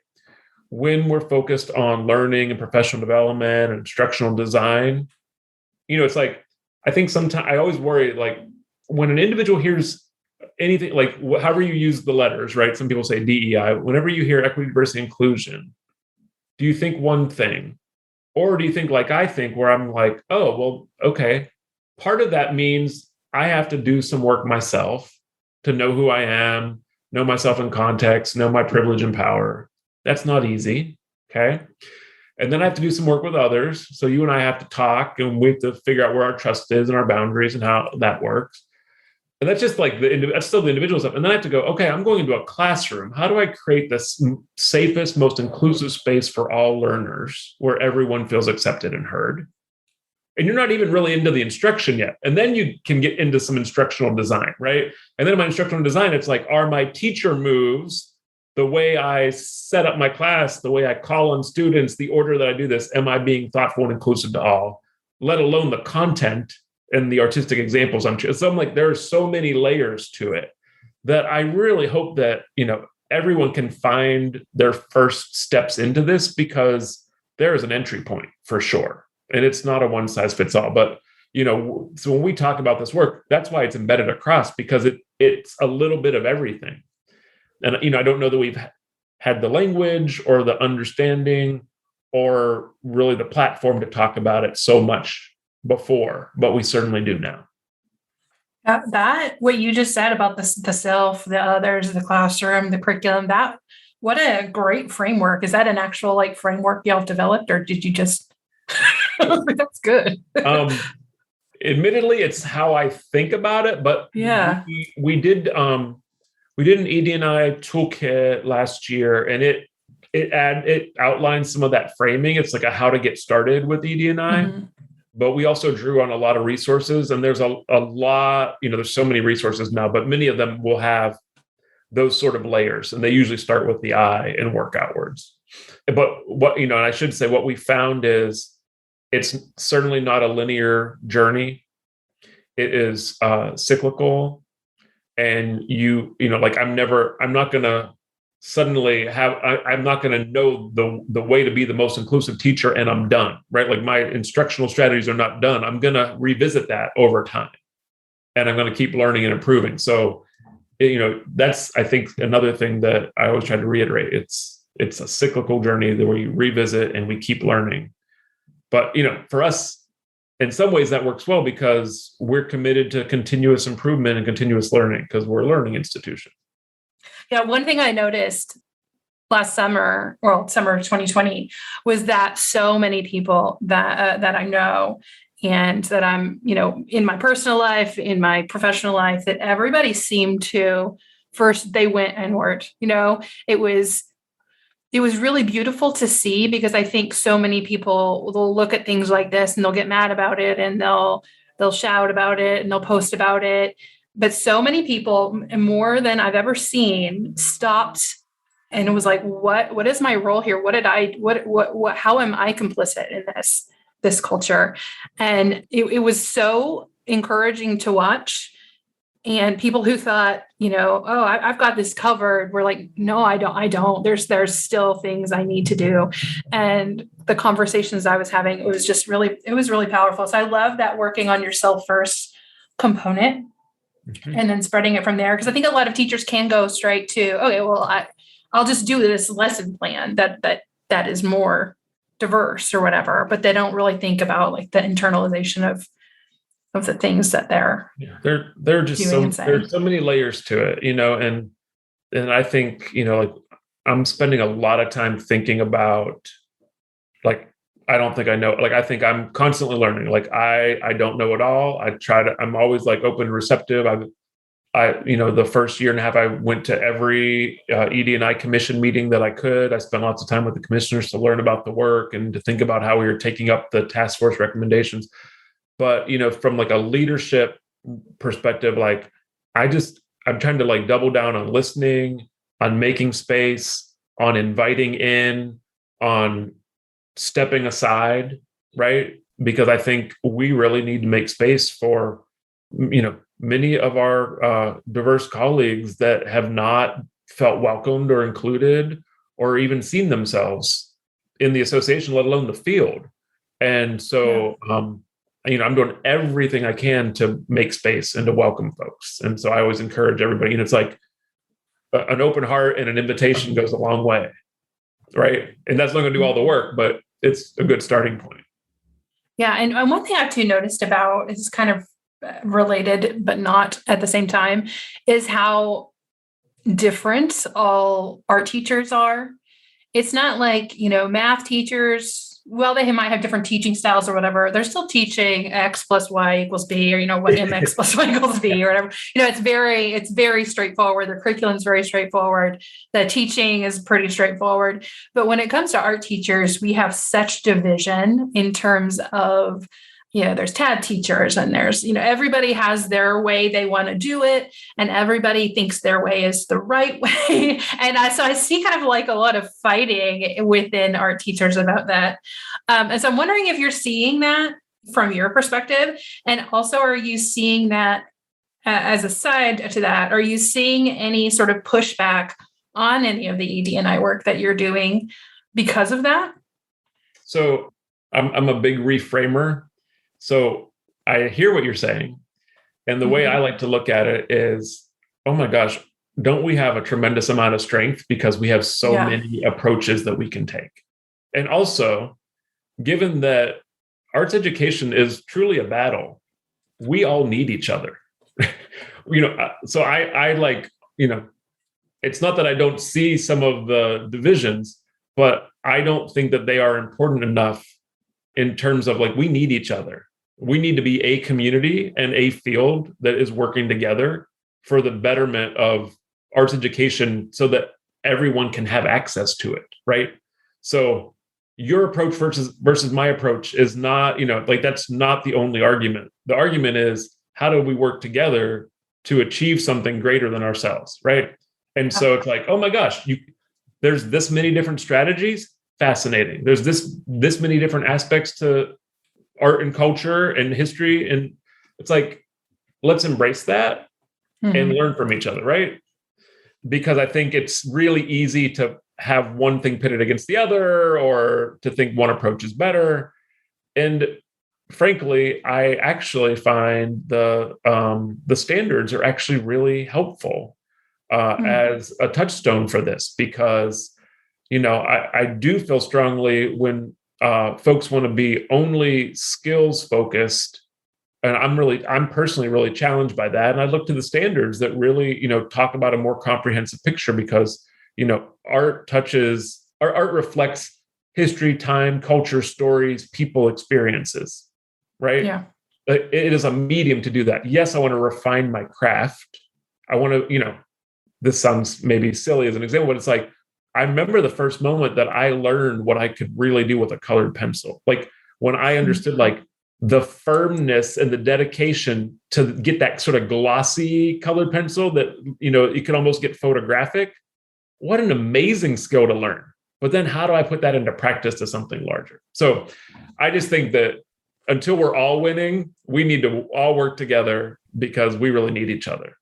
When we're focused on learning and professional development and instructional design, it's like, I think sometimes I always worry, like when an individual hears anything, like however you use the letters, right? Some people say DEI. Whenever you hear equity, diversity, inclusion, do you think one thing? Or do you think like I think, where I'm like, oh, well, okay. Part of that means I have to do some work myself to know who I am, know myself in context, know my privilege and power. That's not easy, okay? And then I have to do some work with others. So you and I have to talk, and we have to figure out where our trust is and our boundaries and how that works. And that's just like that's still the individual stuff. And then I have to go, okay, I'm going into a classroom. How do I create this safest, most inclusive space for all learners where everyone feels accepted and heard? And you're not even really into the instruction yet. And then you can get into some instructional design, right? And then in my instructional design, it's like, are my teacher moves, the way I set up my class, the way I call on students, the order that I do this, am I being thoughtful and inclusive to all, let alone the content and the artistic examples So I'm like, there are so many layers to it that I really hope that, everyone can find their first steps into this, because there is an entry point for sure. And it's not a one size fits all, but, so when we talk about this work, that's why it's embedded across, because it's a little bit of everything. And, I don't know that we've had the language or the understanding or really the platform to talk about it so much before, but we certainly do now. That what you just said about the self, the others, the classroom, the curriculum, what a great framework. Is that an actual framework y'all developed, or did you just that's good. Admittedly, it's how I think about it, but yeah, we did an ED&I toolkit last year, and it outlines some of that framing. It's like a how to get started with ED&I. Mm-hmm. But we also drew on a lot of resources, and there's a lot, there's so many resources now, but many of them will have those sort of layers, and they usually start with the I and work outwards. But and I should say what we found is it's certainly not a linear journey. It is cyclical, and I'm not going to suddenly I'm not going to know the way to be the most inclusive teacher and I'm done, right? Like my instructional strategies are not done. I'm going to revisit that over time, and I'm going to keep learning and improving. So, that's, I think, another thing that I always try to reiterate. It's a cyclical journey that we revisit and we keep learning. But, for us, in some ways that works well because we're committed to continuous improvement and continuous learning because we're a learning institution. Yeah, one thing I noticed last summer, summer of 2020, was that so many people that I know and that I'm, in my personal life, in my professional life, that everybody seemed to first, they went inward. It was it was really beautiful to see, because I think so many people will look at things like this and they'll get mad about it, and they'll shout about it and they'll post about it. But so many people, more than I've ever seen, stopped and it was like, what is my role here? What how am I complicit in this culture? And it was so encouraging to watch. And people who thought, oh, I've got this covered, were like, no, I don't. There's still things I need to do. And the conversations I was having, it was really powerful. So I love that working on yourself first component, and then spreading it from there. Because I think a lot of teachers can go straight to, okay, well, I'll just do this lesson plan that is more diverse or whatever, but they don't really think about like the internalization of the things that they're just there's so many layers to it, and I think, like, I'm spending a lot of time thinking about, like, I don't think I know, like, I think I'm constantly learning. Like, I don't know it all. I'm always like open and receptive. The first year and a half, I went to every ED&I commission meeting that I could. I spent lots of time with the commissioners to learn about the work and to think about how we were taking up the task force recommendations. But, from like a leadership perspective, like, I'm trying to like double down on listening, on making space, on inviting in, on stepping aside, right? Because I think we really need to make space for, many of our diverse colleagues that have not felt welcomed or included or even seen themselves in the association, let alone the field. And so, I'm doing everything I can to make space and to welcome folks. And so I always encourage everybody, it's like an open heart and an invitation goes a long way, right? And that's not going to do all the work, but it's a good starting point. Yeah. And one thing I've too noticed about, is kind of related, but not at the same time, is how different all art teachers are. It's not like, math teachers, well, they might have different teaching styles or whatever. They're still teaching X plus Y equals B, or, what MX plus Y equals B or whatever. It's very straightforward. The curriculum is very straightforward. The teaching is pretty straightforward. But when it comes to art teachers, we have such division in terms of, there's TAD teachers, and there's, everybody has their way they want to do it, and everybody thinks their way is the right way. And so I see kind of like a lot of fighting within art teachers about that. And so I'm wondering if you're seeing that from your perspective, and also, are you seeing that as a side to that? Are you seeing any sort of pushback on any of the ED&I work that you're doing because of that? So I'm a big reframer. So I hear what you're saying. And the way I like to look at it is, oh my gosh, don't we have a tremendous amount of strength because we have so many approaches that we can take? And also, given that arts education is truly a battle, we all need each other. So I like, it's not that I don't see some of the divisions, but I don't think that they are important enough in terms of like, we need each other. We need to be a community and a field that is working together for the betterment of arts education so that everyone can have access to it, right? So your approach versus my approach is not, that's not the only argument. The argument is, how do we work together to achieve something greater than ourselves, right? And so it's like, oh my gosh, there's this many different strategies. Fascinating. There's this many different aspects to art and culture and history. And it's like, let's embrace that and learn from each other, right? Because I think it's really easy to have one thing pitted against the other, or to think one approach is better. And frankly, I actually find the standards are actually really helpful as a touchstone for this, because I do feel strongly when folks want to be only skills focused, and I'm personally really challenged by that. And I look to the standards that really, talk about a more comprehensive picture, because, art reflects history, time, culture, stories, people, experiences, right? Yeah. It is a medium to do that. Yes, I want to refine my craft. I want to, this sounds maybe silly as an example, but it's like, I remember the first moment that I learned what I could really do with a colored pencil. Like when I understood like the firmness and the dedication to get that sort of glossy colored pencil that, you could almost get photographic. What an amazing skill to learn. But then how do I put that into practice to something larger? So I just think that until we're all winning, we need to all work together because we really need each other.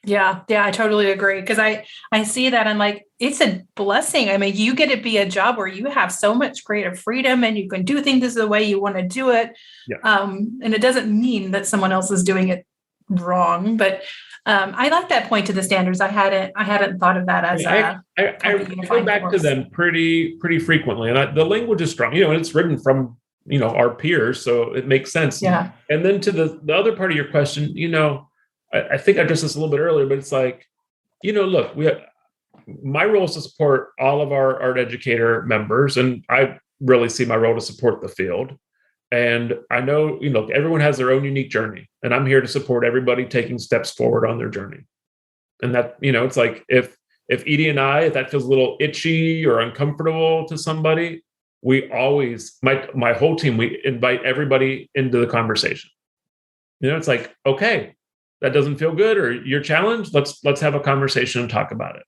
Yeah, I totally agree. Because I see that and like, it's a blessing. I mean, you get to be a job where you have so much creative freedom and you can do things the way you want to do it. Yeah. And it doesn't mean that someone else is doing it wrong, but I like that point to the standards. I hadn't thought of that as I go back to them pretty frequently, and the language is strong. And it's written from our peers, so it makes sense. Yeah. And then to the other part of your question, I think I addressed this a little bit earlier, but it's like, look, my role is to support all of our art educator members, and I really see my role to support the field. And I know, everyone has their own unique journey, and I'm here to support everybody taking steps forward on their journey. And that, it's like if ED&I, if that feels a little itchy or uncomfortable to somebody, we always, my whole team, we invite everybody into the conversation. It's like, okay, that doesn't feel good, or you're challenged. Let's have a conversation and talk about it.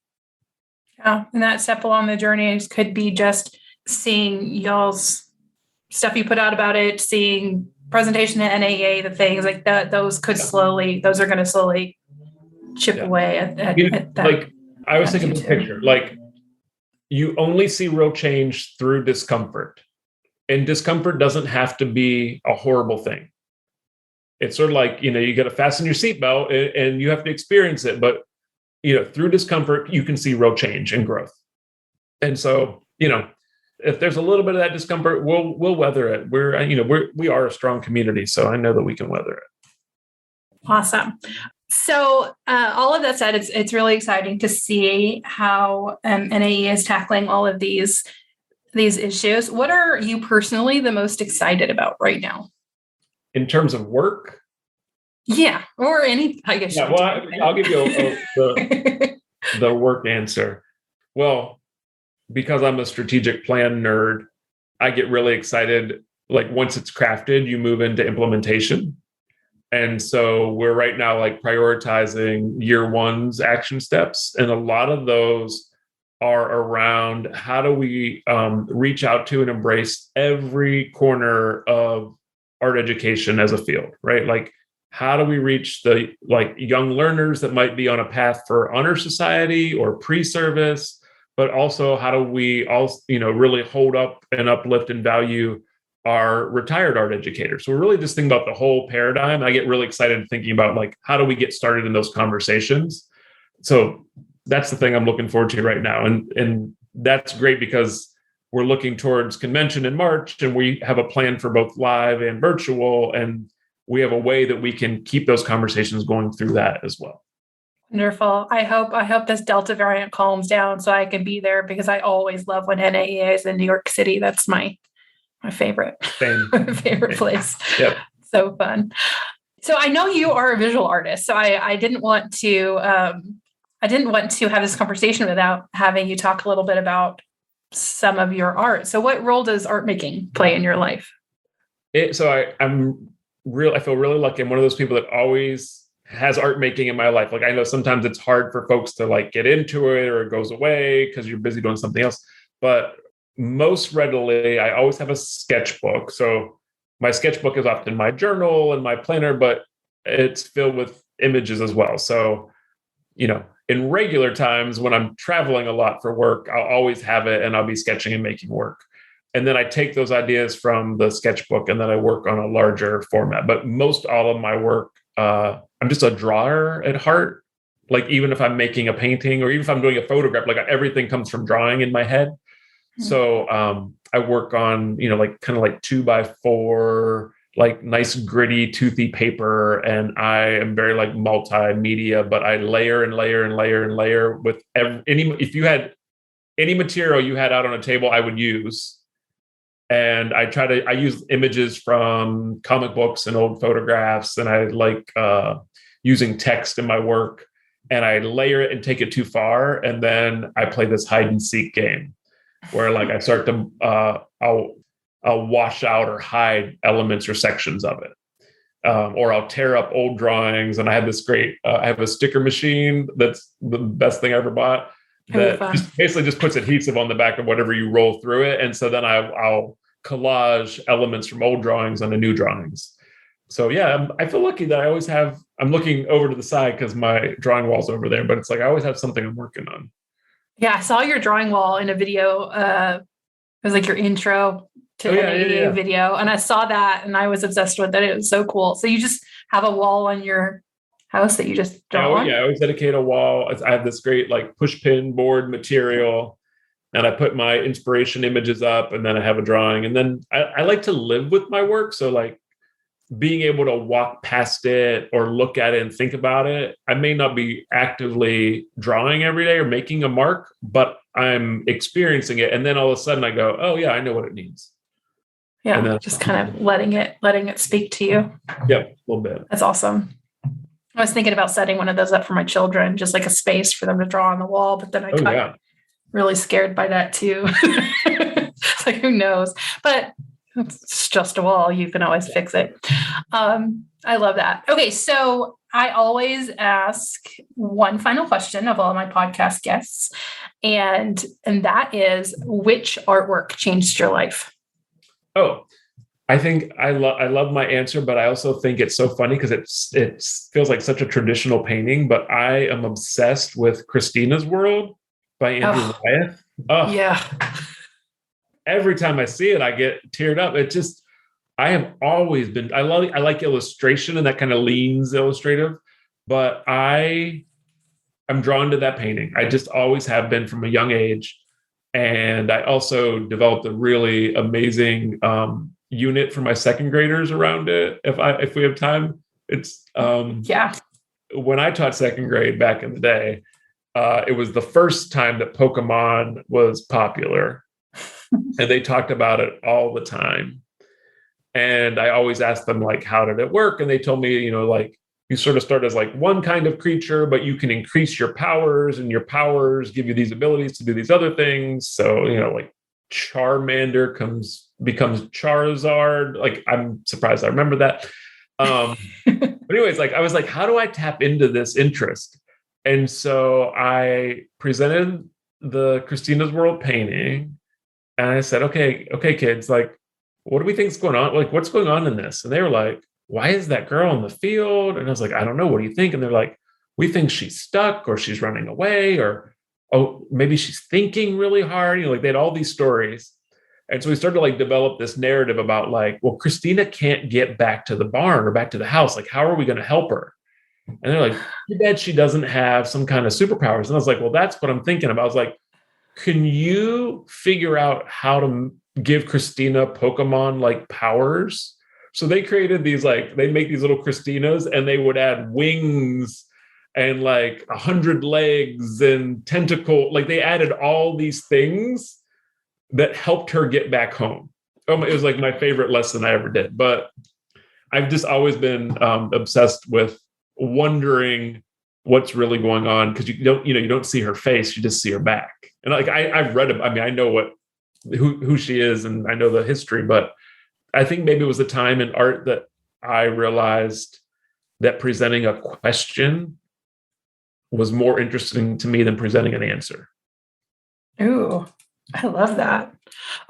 Yeah, and that step along the journey could be just seeing y'all's stuff you put out about it, seeing presentation at NAEA, the things like that. Those are going to slowly chip away at that. Like I was thinking of the picture, like you only see real change through discomfort, and discomfort doesn't have to be a horrible thing. It's sort of like, you got to fasten your seatbelt and you have to experience it. But, through discomfort, you can see real change and growth. And so, if there's a little bit of that discomfort, we'll weather it. We are a strong community, so I know that we can weather it. Awesome. So all of that said, it's really exciting to see how NAEA is tackling all of these issues. What are you personally the most excited about right now? In terms of work? Yeah, or any, I guess. Yeah, well, I'll give you the work answer. Well, because I'm a strategic plan nerd, I get really excited. Like once it's crafted, you move into implementation. And so we're right now like prioritizing year one's action steps. And a lot of those are around how do we reach out to and embrace every corner of art education as a field, right? Like how do we reach the young learners that might be on a path for honor society or pre-service, but also how do we also, really hold up and uplift and value our retired art educators? So we're really just thinking about the whole paradigm. I get really excited thinking about like, how do we get started in those conversations? So that's the thing I'm looking forward to right now. And that's great because we're looking towards convention in March, and we have a plan for both live and virtual. And we have a way that we can keep those conversations going through that as well. Wonderful. I hope this Delta variant calms down so I can be there, because I always love when NAEA is in New York City. That's my favorite, favorite place. Yep. So fun. So I know you are a visual artist. So I didn't want to have this conversation without having you talk a little bit about some of your art. So what role does art making play in your life? I feel really lucky. I'm one of those people that always has art making in my life. Like I know sometimes it's hard for folks to like get into it, or it goes away because you're busy doing something else. But most readily, I always have a sketchbook. So my sketchbook is often my journal and my planner, but it's filled with images as well. So, in regular times when I'm traveling a lot for work, I'll always have it and I'll be sketching and making work. And then I take those ideas from the sketchbook and then I work on a larger format. But most all of my work, I'm just a drawer at heart. Like even if I'm making a painting or even if I'm doing a photograph, like everything comes from drawing in my head. Mm-hmm. So I work on, like kind of like 2x4, like nice gritty toothy paper. And I am very like multimedia, but I layer and layer and layer and layer with if you had any material you had out on a table, I would use. And I use images from comic books and old photographs, and I like using text in my work. and I layer it and take it too far. And then I play this hide and seek game where like I start to, I'll wash out or hide elements or sections of it. Or I'll tear up old drawings. And I have this great, I have a sticker machine that's the best thing I ever bought that basically just puts adhesive on the back of whatever you roll through it. And so then I'll collage elements from old drawings onto new drawings. So yeah, I feel lucky that I always have, I'm looking over to the side because my drawing wall's over there, but it's like I always have something I'm working on. Yeah, I saw your drawing wall in a video. It was like your intro to NAEA video. And I saw that and I was obsessed with it. It was so cool. So you just have a wall on your house that you just draw on? Yeah, I always dedicate a wall. I have this great like push pin board material and I put my inspiration images up and then I have a drawing. And then I like to live with my work. So like being able to walk past it or look at it and think about it. I may not be actively drawing every day or making a mark, but I'm experiencing it. And then all of a sudden I go, oh yeah, I know what it needs. Yeah, just kind of letting it speak to you. Yep, a little bit. That's awesome. I was thinking about setting one of those up for my children, just like a space for them to draw on the wall. But then I got really scared by that too. It's like, who knows? But it's just a wall. You can always fix it. I love that. Okay, so I always ask one final question of all my podcast guests, and that is, which artwork changed your life? Oh, I think I love my answer, but I also think it's so funny because it feels like such a traditional painting, but I am obsessed with Christina's World by Andrew Wyeth. Oh, yeah. Every time I see it, I get teared up. I have always been, I like illustration and that kind of leans illustrative, but I'm drawn to that painting. I just always have been from a young age. And I also developed a really amazing unit for my second graders around it. If we have time, it's when I taught second grade back in the day, it was the first time that Pokemon was popular, and they talked about it all the time. And I always asked them like, how did it work? And they told me, like you sort of start as like one kind of creature, but you can increase your powers, and your powers give you these abilities to do these other things. So, like Charmander becomes Charizard. Like, I'm surprised I remember that. But anyways, like I was like, how do I tap into this interest? And so I presented the Christina's World painting and I said, okay, kids, like, what do we think's going on? Like, what's going on in this? And they were like, why is that girl in the field? And I was like, I don't know. What do you think? And they're like, we think she's stuck or she's running away, or, oh, maybe she's thinking really hard. Like they had all these stories. And so we started to like develop this narrative about like, well, Christina can't get back to the barn or back to the house. Like, how are we going to help her? And they're like, too bad she doesn't have some kind of superpowers. And I was like, well, that's what I'm thinking about. I was like, can you figure out how to give Christina Pokemon like powers? So they created these, like, they make these little Christinas and they would add wings and like 100 legs and tentacle. Like they added all these things that helped her get back home. It was like my favorite lesson I ever did. But I've just always been obsessed with wondering what's really going on, because you don't see her face, you just see her back. And like I've read it. I mean, I know who she is and I know the history, but I think maybe it was a time in art that I realized that presenting a question was more interesting to me than presenting an answer. Ooh, I love that.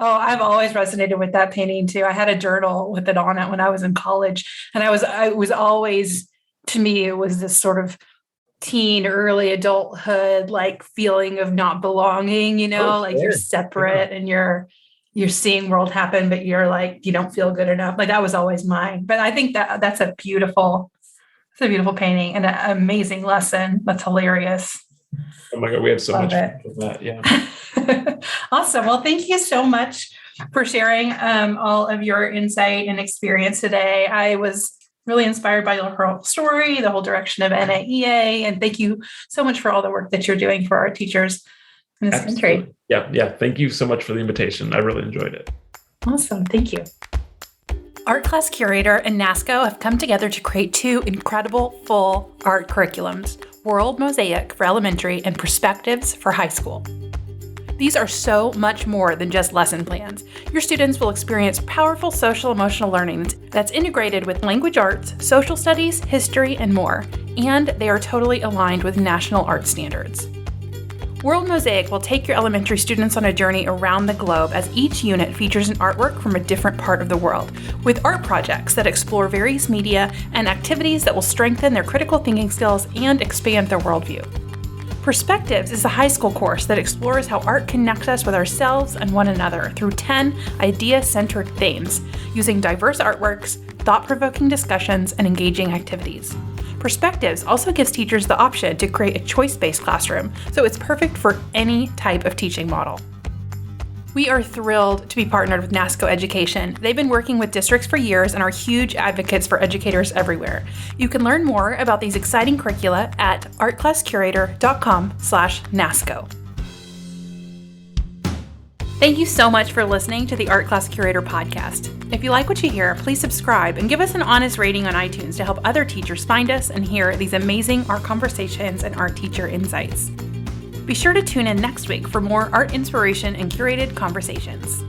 Oh, I've always resonated with that painting too. I had a journal with it on it when I was in college, and I was always, to me, it was this sort of teen, early adulthood, like feeling of not belonging, like you're separate and you're seeing world happen, but you're like, you don't feel good enough. Like that was always mine. But I think that's a beautiful painting and an amazing lesson. That's hilarious. Oh my God, we had so much fun with that. Yeah. Awesome. Well, thank you so much for sharing all of your insight and experience today. I was really inspired by your whole story, the whole direction of NAEA, and thank you so much for all the work that you're doing for our teachers in this country. Yeah. Thank you so much for the invitation. I really enjoyed it. Awesome. Thank you. Art Class Curator and NASCO have come together to create two incredible full art curriculums. World Mosaic for elementary, and Perspectives for high school. These are so much more than just lesson plans. Your students will experience powerful social-emotional learning that's integrated with language arts, social studies, history, and more, and they are totally aligned with national art standards. World Mosaic will take your elementary students on a journey around the globe as each unit features an artwork from a different part of the world, with art projects that explore various media and activities that will strengthen their critical thinking skills and expand their worldview. Perspectives is a high school course that explores how art connects us with ourselves and one another through 10 idea-centered themes, using diverse artworks, thought-provoking discussions, and engaging activities. Perspectives also gives teachers the option to create a choice-based classroom, so it's perfect for any type of teaching model. We are thrilled to be partnered with NASCO Education. They've been working with districts for years and are huge advocates for educators everywhere. You can learn more about these exciting curricula at artclasscurator.com/NASCO. Thank you so much for listening to the Art Class Curator podcast. If you like what you hear, please subscribe and give us an honest rating on iTunes to help other teachers find us and hear these amazing art conversations and art teacher insights. Be sure to tune in next week for more art inspiration and curated conversations.